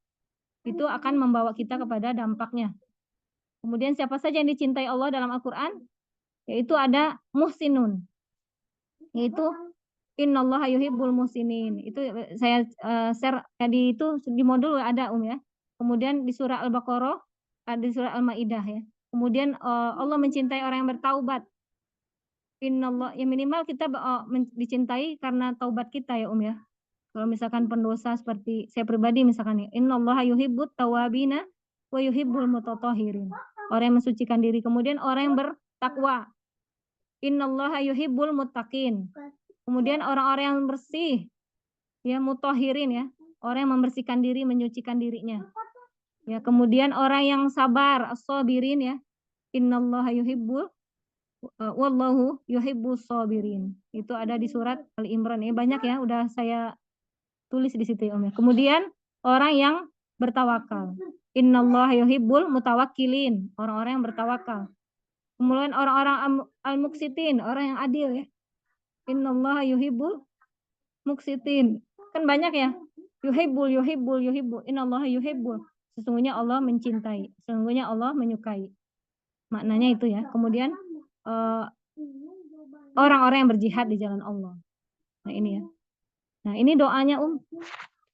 Speaker 2: itu akan membawa kita kepada dampaknya. Kemudian siapa saja yang dicintai Allah dalam Al-Quran, yaitu ada muhsinun. yaitu innallaha yuhibbul muhsinin. Itu saya share tadi itu di modul ada ya. Kemudian di surah Al-Baqarah, ada di surah Al-Maidah ya. Kemudian Allah mencintai orang yang bertaubat. Innallah, ya minimal kita dicintai karena taubat kita ya ya. Kalau misalkan pendosa seperti saya pribadi misalkan ya, innallaha yuhibbut tawabina wa yuhibbul mutatahhirin. Orang yang mensucikan diri, kemudian orang yang bertakwa. Innallaha yuhibbul muttaqin. Kemudian orang-orang yang bersih, ya mutahhirin ya, orang yang membersihkan diri, menyucikan dirinya. Ya, kemudian orang yang sabar, as-sabirin ya. Innallaha yuhibbul wallahu yuhibbus sabirin. Itu ada di surat Al-Imran. Ya, banyak ya, udah saya tulis di situ ya, Om ya. Kemudian orang yang bertawakal. Innallaha yuhibbul mutawakkilin, orang-orang yang bertawakal. Kemudian orang-orang al-muqsitin, orang yang adil ya. Innallaha yuhibbul muqsitin. Kan banyak ya. Yuhibbul, yuhibbul, yuhibbul. Innallaha yuhibbul. Sesungguhnya Allah mencintai. Sesungguhnya Allah menyukai. Maknanya itu ya. Kemudian orang-orang yang berjihad di jalan Allah. Nah ini ya. Nah ini doanya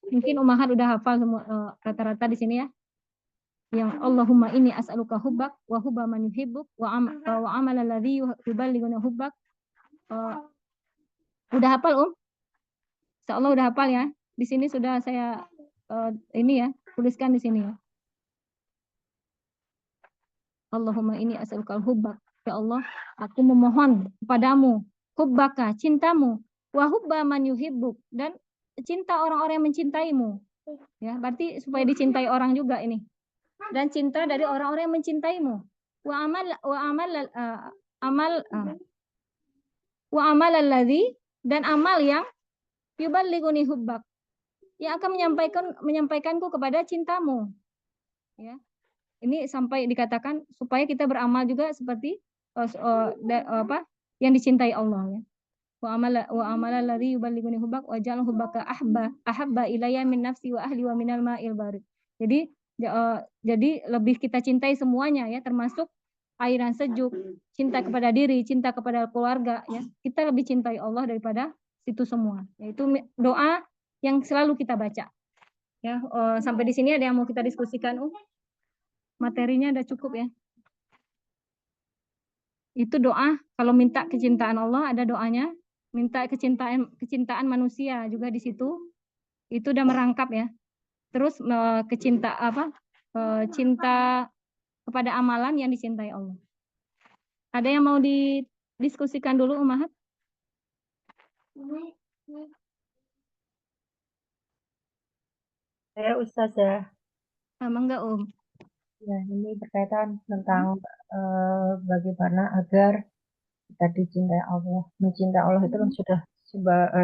Speaker 2: Mungkin Ummahat udah hafal semua rata-rata di sini ya. Yang Allahumma inni as'aluka hubbak wa hubba man yuhibbuk wa amal alladhi yuballighuna hubbak. Udah hafal Insyaallah udah hafal ya. Di sini sudah saya ini ya, tuliskan di sini ya. Allahumma inni as'aluka hubbak. Ya Allah, aku memohon kepadamu hubbaka, cintamu, wa hubba man yuhibbuk, dan cinta orang-orang yang mencintaimu. Ya, berarti supaya dicintai orang juga ini. Dan cinta dari orang-orang yang mencintaimu. Wa amal alladzi, dan amal yang yuballighuni hubbak, yang akan menyampaikanku kepada cintamu. Ya. Ini sampai dikatakan supaya kita beramal juga seperti yang dicintai Allah ya. Wa amal alladzi yuballighuni hubbak wa ja'al hubbaka ahabba ilayya min nafsi wa ahli wa minal ma'il barid. Jadi lebih kita cintai semuanya ya, termasuk air yang sejuk, cinta kepada diri, cinta kepada keluarga ya. Kita lebih cintai Allah daripada itu semua. Yaitu doa yang selalu kita baca. Ya, sampai di sini ada yang mau kita diskusikan, materinya udah cukup ya. Itu doa kalau minta kecintaan Allah, ada doanya. Minta kecintaan manusia juga di situ. Itu udah merangkap ya. Terus cinta kepada amalan yang dicintai Allah. Ada yang mau didiskusikan dulu, Ummahat?
Speaker 4: Saya Ustazah.
Speaker 2: Mangga,
Speaker 4: Ya, ini berkaitan tentang bagaimana agar kita dicintai Allah. Mencintai Allah itu kan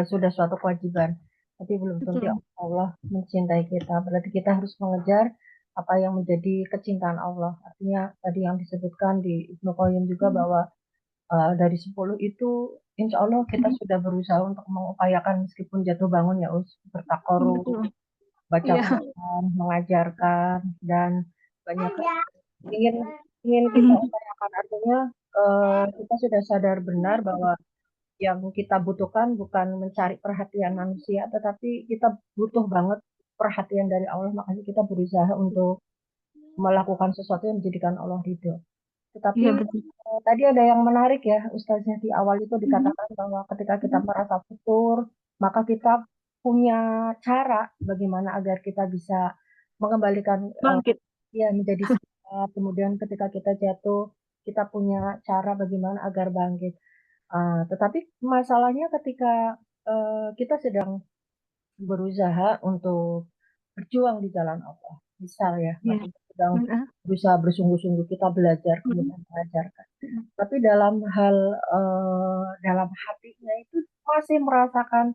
Speaker 4: sudah suatu kewajiban, tapi belum tentu Allah mencintai kita. Berarti kita harus mengejar apa yang menjadi kecintaan Allah. Artinya tadi yang disebutkan di Ibnu Qayyim juga bahwa dari 10 itu insya Allah kita sudah berusaha untuk mengupayakan meskipun jatuh bangun ya bertakorup, baca Quran, mengajarkan, dan banyak ingin kita upayakan. Artinya kita sudah sadar benar bahwa yang kita butuhkan bukan mencari perhatian manusia, tetapi kita butuh banget perhatian dari Allah. Makanya kita berusaha untuk melakukan sesuatu yang menjadikan Allah ridho. Tetapi tadi ada yang menarik ya, Ustaznya, di awal itu dikatakan bahwa ketika kita merasa futur, maka kita punya cara bagaimana agar kita bisa mengembalikan menjadi sehat. Kemudian ketika kita jatuh, kita punya cara bagaimana agar bangkit. Tetapi masalahnya ketika kita sedang berusaha untuk berjuang di jalan Allah, misal ya, sedang berusaha bersungguh-sungguh, kita belajar kemudian mengajarkan. Tapi dalam dalam hatinya itu masih merasakan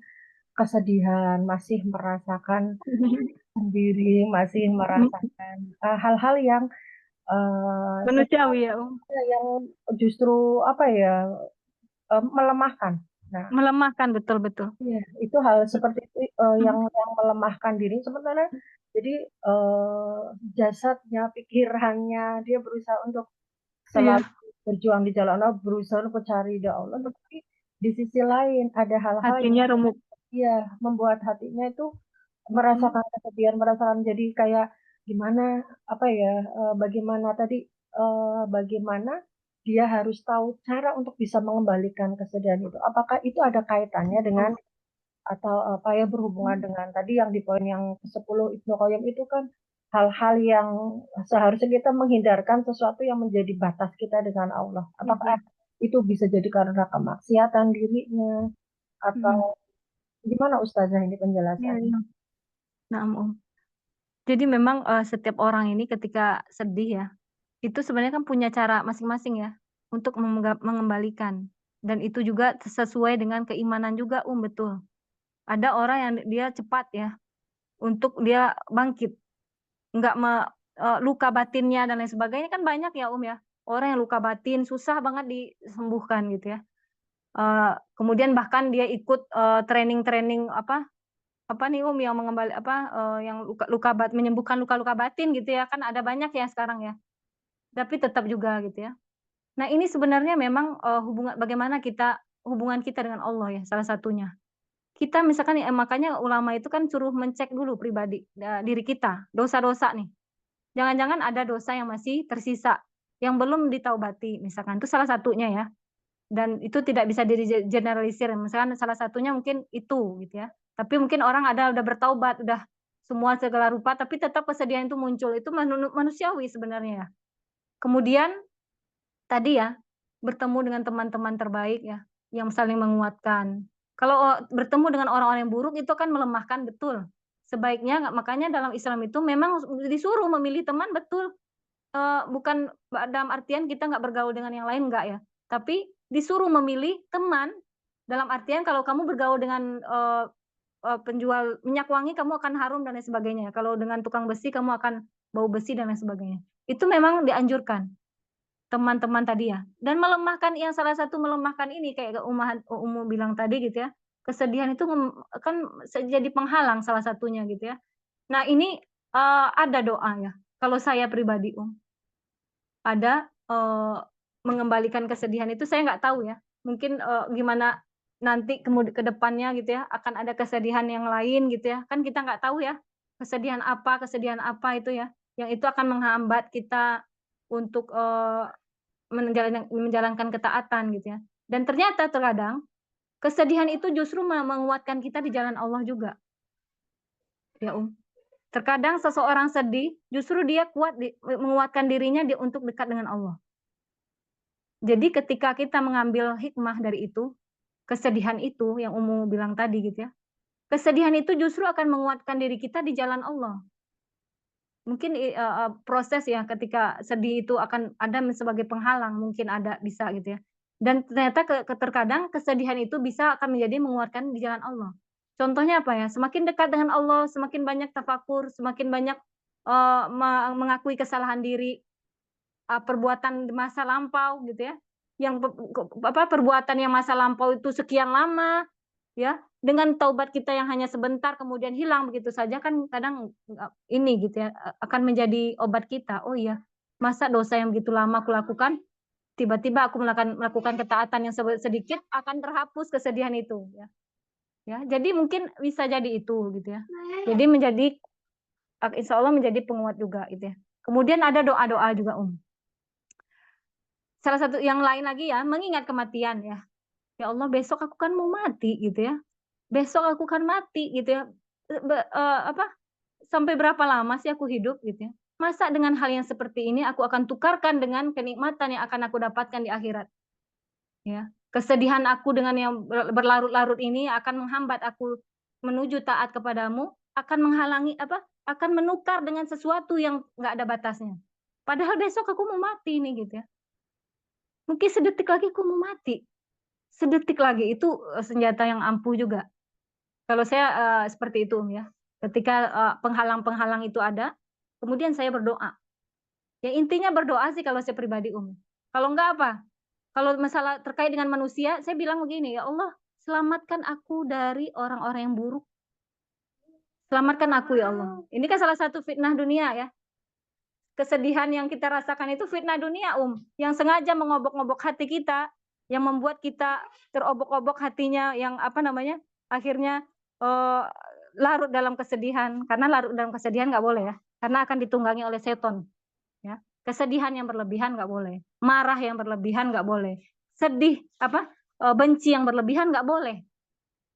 Speaker 4: kesedihan, masih merasakan sendiri, masih merasakan hal-hal yang
Speaker 3: manusiawi ya,
Speaker 4: yang justru melemahkan. Nah,
Speaker 3: melemahkan, betul.
Speaker 4: Ya, itu hal seperti itu yang melemahkan diri sebenarnya. Jadi jasadnya, pikirannya, dia berusaha untuk selalu berjuang di jalan Allah, berusaha untuk mencari ridha Allah, tetapi di sisi lain ada hal-hal yang
Speaker 3: Hatinya remuk.
Speaker 4: membuat hatinya itu merasakan kesedihan, merasakan jadi kayak gimana apa ya bagaimana tadi bagaimana dia harus tahu cara untuk bisa mengembalikan kesedihan itu. Apakah itu ada kaitannya dengan atau apa ya berhubungan dengan tadi yang di poin yang ke-10 Ibnu Qayyim itu kan hal-hal yang seharusnya kita menghindarkan sesuatu yang menjadi batas kita dengan Allah. Apakah itu bisa jadi karena kemaksiatan dirinya atau gimana Ustazah ini
Speaker 3: Iya,
Speaker 4: penjelasannya?
Speaker 3: iya. Nah, Om. Jadi memang setiap orang ini ketika sedih ya, itu sebenarnya kan punya cara masing-masing ya untuk mengembalikan. Dan itu juga sesuai dengan keimanan juga, betul. Ada orang yang dia cepat ya untuk dia bangkit, nggak luka batinnya dan lain sebagainya kan banyak ya, ya. Orang yang luka batin susah banget disembuhkan gitu ya. Kemudian bahkan dia ikut training-training apa nih yang yang menyembuhkan luka-luka batin gitu ya, kan ada banyak ya sekarang ya. Tapi tetap juga gitu ya. Nah, ini sebenarnya memang bagaimana hubungan kita dengan Allah ya salah satunya. Kita misalkan ya makanya ulama itu kan suruh mencek dulu pribadi diri kita, dosa-dosa nih. Jangan-jangan ada dosa yang masih tersisa yang belum ditaubati misalkan, itu salah satunya ya. Dan itu tidak bisa generalisir, misalkan salah satunya mungkin itu gitu ya. Tapi mungkin orang udah bertaubat, udah semua segala rupa, tapi tetap kesedihan itu muncul, itu manusiawi sebenarnya ya. Kemudian tadi ya, bertemu dengan teman-teman terbaik ya, yang saling menguatkan. Kalau bertemu dengan orang-orang yang buruk itu kan melemahkan, betul. Sebaiknya makanya dalam Islam itu memang disuruh memilih teman, betul. Bukan dalam artian kita nggak bergaul dengan yang lain, enggak ya. Tapi disuruh memilih teman, dalam artian kalau kamu bergaul dengan penjual minyak wangi kamu akan harum dan lain sebagainya. Kalau dengan tukang besi kamu akan bau besi dan lain sebagainya. Itu memang dianjurkan teman-teman tadi ya. Dan melemahkan yang salah satu melemahkan ini kayak Umu bilang tadi gitu ya. Kesedihan itu kan jadi penghalang salah satunya gitu ya. Nah, ini ada doa ya. Kalau saya pribadi, ada mengembalikan kesedihan itu saya nggak tahu ya. Mungkin gimana nanti ke depannya gitu ya, akan ada kesedihan yang lain gitu ya. Kan kita nggak tahu ya, kesedihan apa itu ya, yang itu akan menghambat kita untuk menjalankan ketaatan gitu ya. Dan ternyata terkadang kesedihan itu justru menguatkan kita di jalan Allah juga. Ya, Terkadang seseorang sedih, justru dia menguatkan dirinya untuk dekat dengan Allah. Jadi ketika kita mengambil hikmah dari itu, kesedihan itu yang bilang tadi gitu ya. Kesedihan itu justru akan menguatkan diri kita di jalan Allah. Mungkin proses ya ketika sedih itu akan ada sebagai penghalang, mungkin ada bisa gitu ya. Dan ternyata terkadang kesedihan itu bisa akan menjadi menguatkan di jalan Allah. Contohnya apa ya? Semakin dekat dengan Allah, semakin banyak tafakur, semakin banyak mengakui kesalahan diri, perbuatan masa lampau gitu ya, yang perbuatan yang masa lampau itu sekian lama ya, dengan taubat kita yang hanya sebentar kemudian hilang begitu saja kan kadang ini gitu ya akan menjadi obat kita. Oh iya, masa dosa yang begitu lama aku lakukan tiba-tiba aku melakukan ketaatan yang sedikit akan terhapus kesedihan itu ya. Ya, jadi mungkin bisa jadi itu gitu ya. Jadi menjadi insya Allah menjadi penguat juga gitu ya. Kemudian ada doa-doa juga salah satu yang lain lagi ya, mengingat kematian ya. Ya Allah, besok aku kan mau mati gitu ya. Besok aku kan mati gitu ya. Sampai berapa lama sih aku hidup gitu ya. Masa dengan hal yang seperti ini aku akan tukarkan dengan kenikmatan yang akan aku dapatkan di akhirat. Ya. Kesedihan aku dengan yang berlarut-larut ini akan menghambat aku menuju taat kepadamu, akan menghalangi akan menukar dengan sesuatu yang nggak ada batasnya. Padahal besok aku mau mati nih gitu ya. Mungkin sedetik lagi aku mau mati. Sedetik lagi itu senjata yang ampuh juga. Kalau saya seperti itu ya. Ketika penghalang-penghalang itu ada, kemudian saya berdoa. Ya intinya berdoa sih kalau saya pribadi Kalau enggak apa? Kalau masalah terkait dengan manusia, saya bilang begini, ya Allah, selamatkan aku dari orang-orang yang buruk. Selamatkan aku ya Allah. Ini kan salah satu fitnah dunia ya. Kesedihan yang kita rasakan itu fitnah dunia, Yang sengaja mengobok-ngobok hati kita
Speaker 2: yang membuat kita terobok-obok hatinya, yang apa namanya, akhirnya larut dalam kesedihan. Karena larut dalam kesedihan nggak boleh ya, karena akan ditunggangi oleh seton. Ya, kesedihan yang berlebihan nggak boleh, marah yang berlebihan nggak boleh, sedih benci yang berlebihan nggak boleh,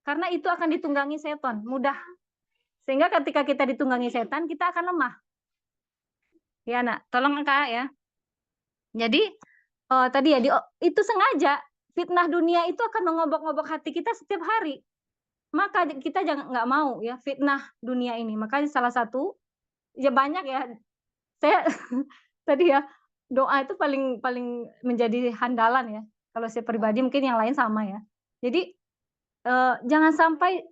Speaker 2: karena itu akan ditunggangi seton mudah. Sehingga ketika kita ditunggangi setan, kita akan lemah. Ya nak, tolong Kak ya. Jadi tadi ya itu sengaja fitnah dunia itu akan mengobok-obok hati kita setiap hari. Maka kita jangan nggak mau ya fitnah dunia ini. Makanya salah satu ya banyak ya. Saya tadi ya doa itu paling menjadi handalan ya. Kalau saya pribadi mungkin yang lain sama ya. Jadi jangan sampai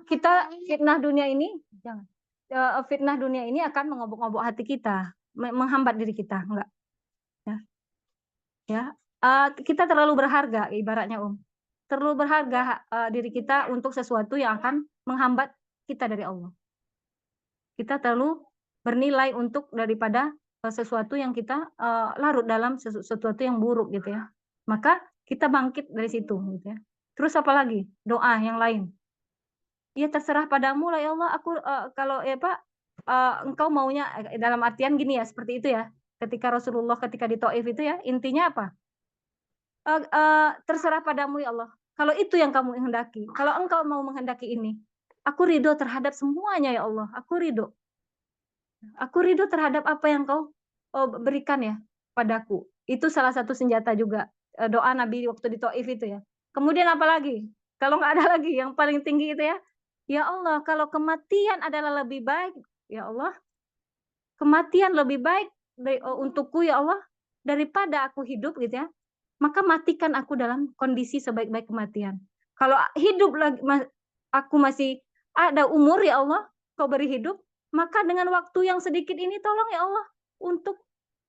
Speaker 2: kita fitnah dunia ini fitnah dunia ini akan mengobok-obok hati kita, menghambat diri kita, enggak. Ya, kita terlalu berharga ibaratnya terlalu berharga diri kita untuk sesuatu yang akan menghambat kita dari Allah. Kita terlalu bernilai untuk daripada sesuatu yang kita larut dalam sesuatu yang buruk gitu ya. Maka kita bangkit dari situ gitu ya. Terus apa lagi? Doa yang lain. Ya terserah padamu lah ya Allah. Aku kalau ya Pak, engkau maunya dalam artian gini ya, seperti itu ya. Ketika Rasulullah ketika di Taif itu ya, intinya apa? Terserah padamu ya Allah. Kalau itu yang kamu hendaki, kalau engkau mau menghendaki ini, aku ridho terhadap semuanya ya Allah. Aku ridho. Aku ridho terhadap apa yang kau berikan ya padaku. Itu salah satu senjata juga doa Nabi waktu di Taif itu ya. Kemudian apa lagi? Kalau nggak ada lagi, yang paling tinggi itu ya. Ya Allah, kalau kematian adalah lebih baik, ya Allah. Kematian lebih baik untukku ya Allah daripada aku hidup gitu ya. Maka matikan aku dalam kondisi sebaik-baik kematian. Kalau hidup lagi aku masih ada umur ya Allah, kau beri hidup, maka dengan waktu yang sedikit ini tolong ya Allah untuk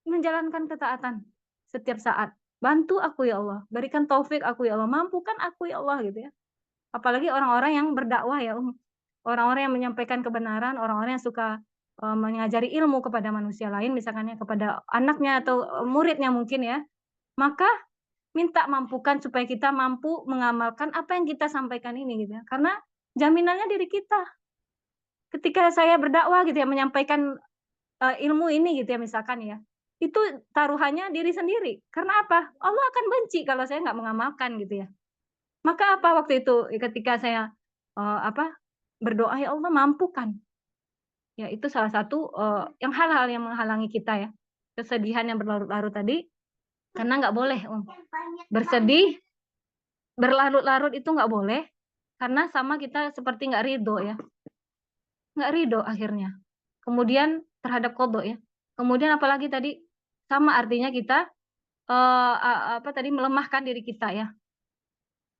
Speaker 2: menjalankan ketaatan setiap saat. Bantu aku ya Allah, berikan taufik aku ya Allah, mampukan aku ya Allah gitu ya. Apalagi orang-orang yang berdakwah ya, orang-orang yang menyampaikan kebenaran, orang-orang yang suka mengajari ilmu kepada manusia lain, misalkan ya kepada anaknya atau muridnya mungkin ya. Maka minta mampukan supaya kita mampu mengamalkan apa yang kita sampaikan ini gitu ya. Karena jaminannya diri kita. Ketika saya berdakwah gitu ya, menyampaikan ilmu ini gitu ya misalkan ya. Itu taruhannya diri sendiri. Karena apa? Allah akan benci kalau saya nggak mengamalkan gitu ya. Maka apa waktu itu ketika saya berdoa ya Allah mampukan. Ya itu salah satu yang hal-hal yang menghalangi kita ya. Kesedihan yang berlarut-larut tadi karena nggak boleh bersedih berlarut-larut itu nggak boleh karena sama kita seperti nggak ridho ya, nggak ridho akhirnya. Kemudian terhadap qadha ya. Kemudian apalagi tadi sama artinya kita melemahkan diri kita ya,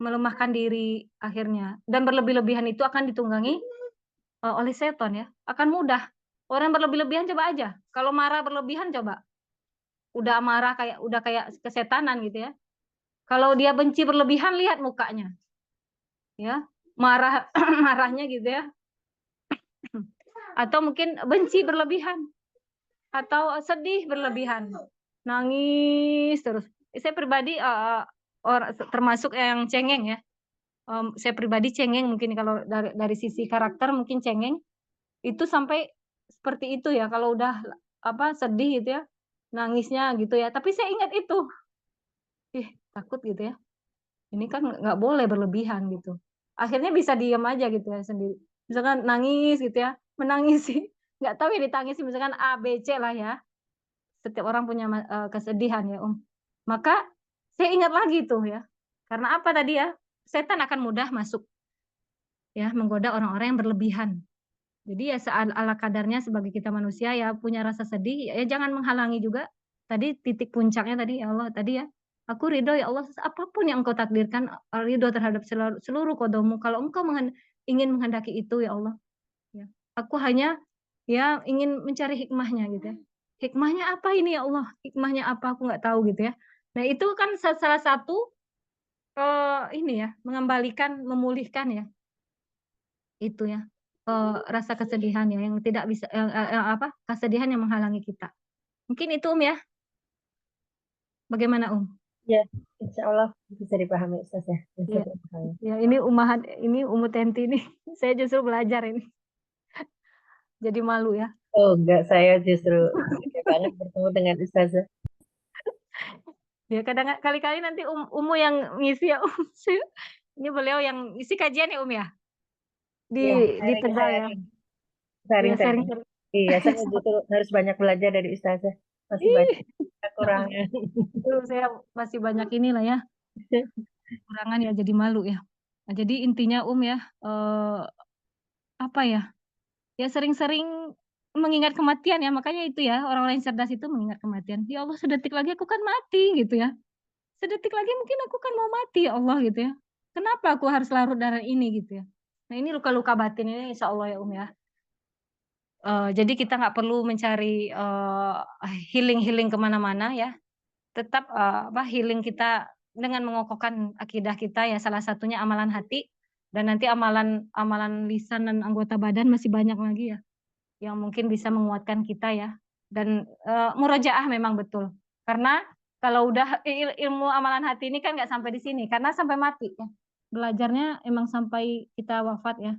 Speaker 2: melemahkan diri akhirnya dan berlebih-lebihan itu akan ditunggangi oleh setan ya, akan mudah. Orang berlebih-lebihan coba aja, kalau marah berlebihan coba, udah marah udah kayak kesetanan gitu ya. Kalau dia benci berlebihan lihat mukanya, ya marahnya gitu ya, atau mungkin benci berlebihan, atau sedih berlebihan, nangis terus. Saya pribadi termasuk yang cengeng ya. Saya pribadi cengeng mungkin kalau dari sisi karakter mungkin cengeng. Itu sampai seperti itu ya kalau udah sedih gitu ya, nangisnya gitu ya. Tapi saya ingat itu, takut gitu ya. Ini kan nggak boleh berlebihan gitu. Akhirnya bisa diam aja gitu ya sendiri. Misalkan nangis gitu ya, menangisi, nggak tahu ya ditangisi misalkan A, B, C lah ya. Setiap orang punya kesedihan ya Maka saya ingat lagi tuh ya. Karena apa tadi ya? Setan akan mudah masuk ya, menggoda orang-orang yang berlebihan. Jadi ya ala kadarnya sebagai kita manusia ya punya rasa sedih ya jangan menghalangi juga. Tadi titik puncaknya tadi ya Allah tadi ya. Aku ridho ya Allah apapun yang engkau takdirkan ridho terhadap seluruh qadamu. Kalau engkau ingin menghendaki itu ya Allah. Ya. Aku hanya ya ingin mencari hikmahnya gitu ya. Hikmahnya apa ini ya Allah? Hikmahnya apa aku nggak tahu gitu ya. Nah itu kan salah satu ini ya mengembalikan memulihkan ya itu ya rasa kesedihan ya yang tidak bisa kesedihan yang menghalangi kita. Mungkin itu ya. Bagaimana
Speaker 4: Ya, insya Allah bisa dipahami Ustaz ya. Bisa
Speaker 2: Iya.
Speaker 4: dipahami.
Speaker 2: Ya, ini Umu Tenti nih. Saya justru belajar ini. Jadi malu ya.
Speaker 4: Oh enggak, saya justru bangga banget bertemu dengan Ustazah.
Speaker 2: Ya, kali-kali nanti Umu yang ngisi ya, Ini beliau yang isi kajian ya, ya?
Speaker 4: Iya,
Speaker 2: Di Tegal ya. Iya,
Speaker 4: sharing-sharing.
Speaker 2: sharing-sharing.
Speaker 4: Iya, saya justru harus banyak belajar dari Ustazah. Masih banyak kekurangan.
Speaker 2: Saya masih banyak inilah ya, kekurangan ya, jadi malu ya. Nah, jadi intinya ya, apa ya? Ya sering-sering mengingat kematian ya, makanya itu ya, orang-orang yang cerdas itu mengingat kematian. Ya Allah, sedetik lagi aku kan mati gitu ya. Sedetik lagi mungkin aku kan mau mati ya Allah gitu ya. Kenapa aku harus larut dalam ini gitu ya. Nah, ini luka-luka batin ini insya Allah ya ya. Jadi kita nggak perlu mencari healing kemana-mana ya. Tetap healing kita dengan mengokohkan akidah kita ya, salah satunya amalan hati, dan nanti amalan lisan dan anggota badan masih banyak lagi ya yang mungkin bisa menguatkan kita ya. Dan murojaah memang betul, karena kalau udah ilmu amalan hati ini kan nggak sampai di sini, karena sampai mati ya, belajarnya emang sampai kita wafat ya,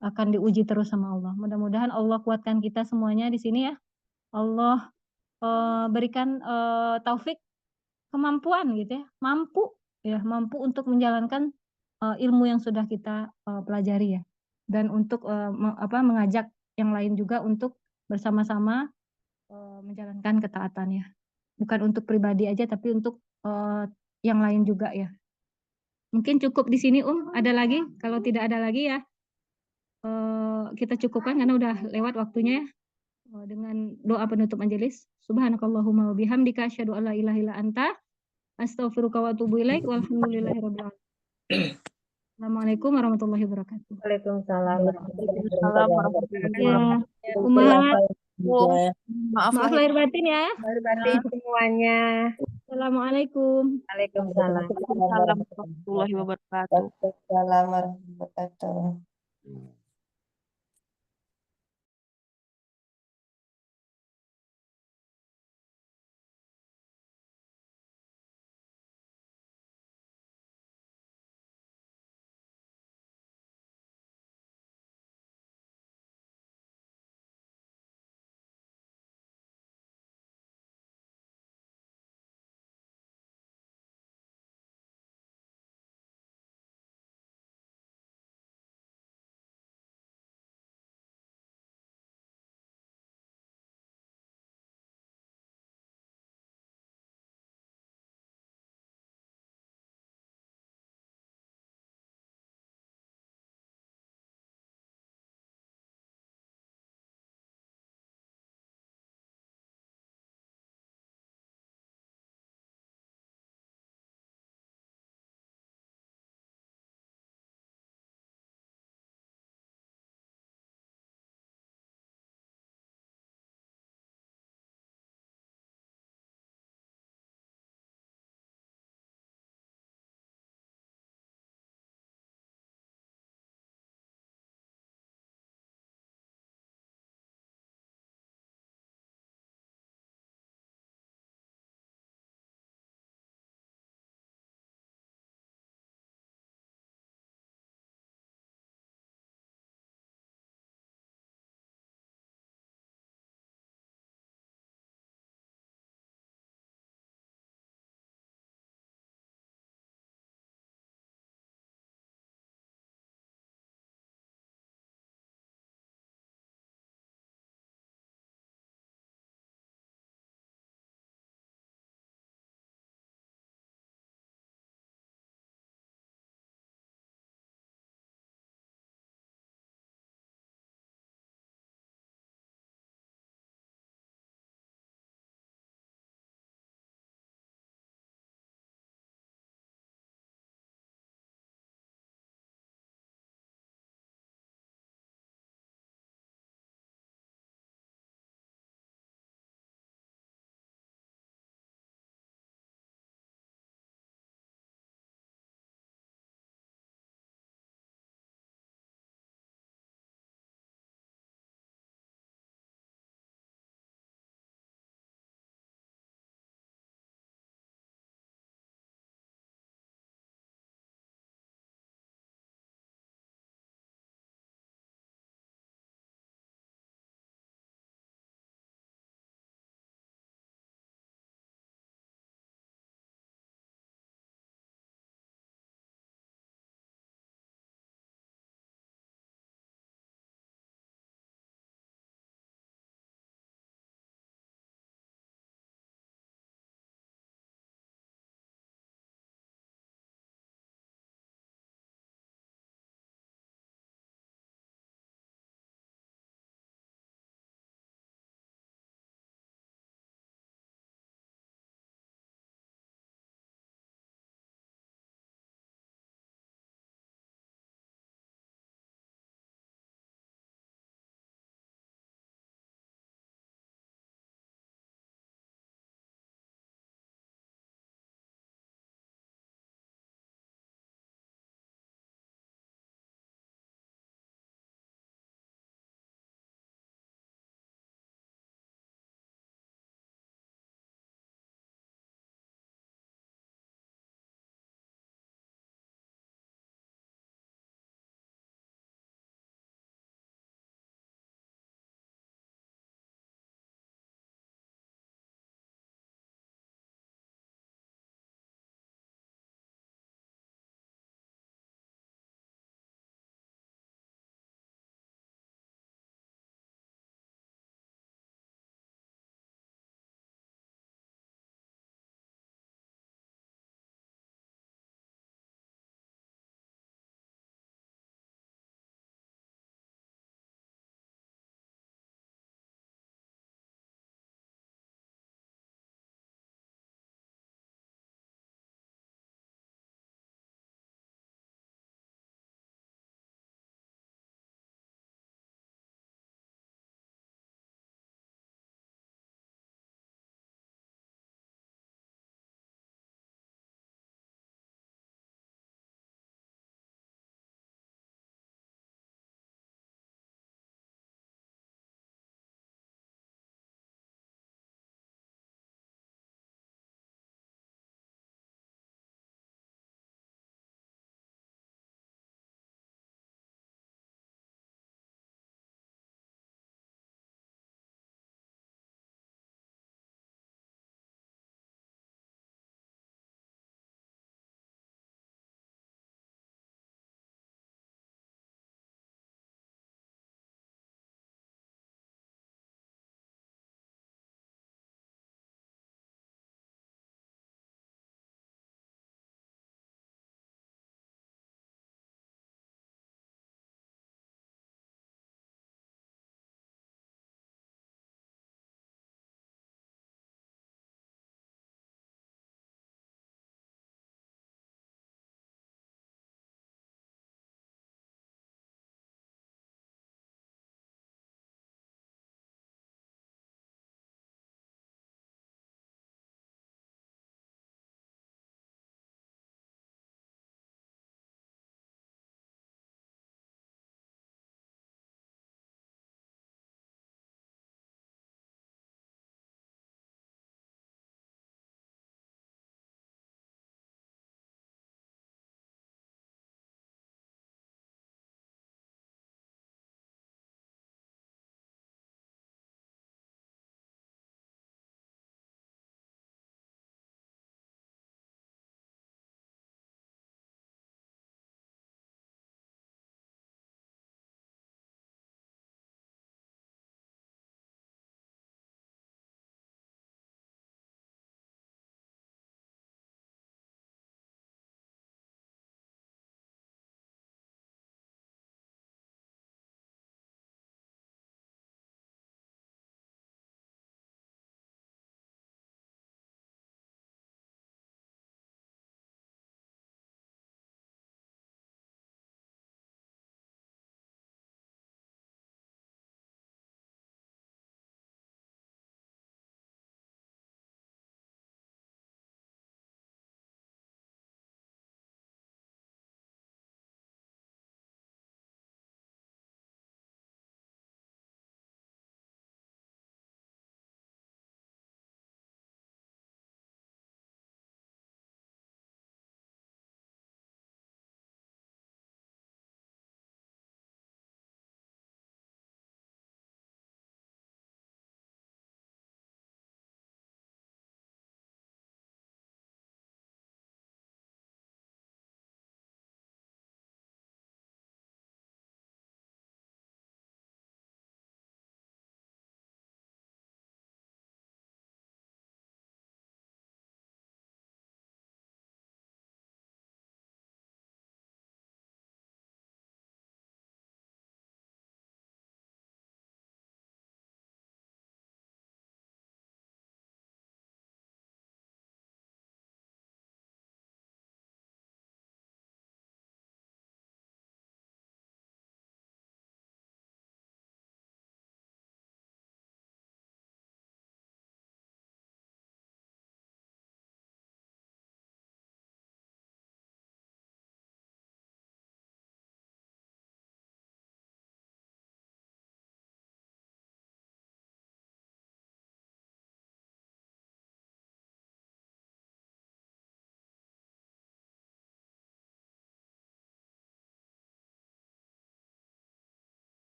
Speaker 2: akan diuji terus sama Allah. Mudah-mudahan Allah kuatkan kita semuanya di sini ya. Allah berikan taufik, kemampuan gitu ya, mampu untuk menjalankan ilmu yang sudah kita pelajari ya, dan untuk mengajak yang lain juga untuk bersama-sama menjalankan ketaatan ya, bukan untuk pribadi aja tapi untuk yang lain juga ya. Mungkin cukup di sini ada lagi? Kalau tidak ada lagi ya kita cukupkan karena udah lewat waktunya ya. Dengan doa penutup majelis. Subhanakallahumma wa bihamdika asyhadu an la ilaha illa anta astaghfiruka wa atubu ilaik walhamdulillahirabbil alamin. Assalamualaikum warahmatullahi wabarakatuh.
Speaker 4: Waalaikumsalam
Speaker 5: Waalaikumsalam warahmatullahi
Speaker 2: Ya,
Speaker 5: wabarakatuh.
Speaker 2: Umat,
Speaker 5: Maaf
Speaker 2: maaf
Speaker 5: lahir
Speaker 2: lahir batin ya.
Speaker 4: Terima kasih semuanya.
Speaker 2: Assalamualaikum.
Speaker 4: Waalaikumsalam.
Speaker 5: Waalaikumsalam warahmatullahi wabarakatuh.
Speaker 1: Waalaikumsalam warahmatullahi wabarakatuh.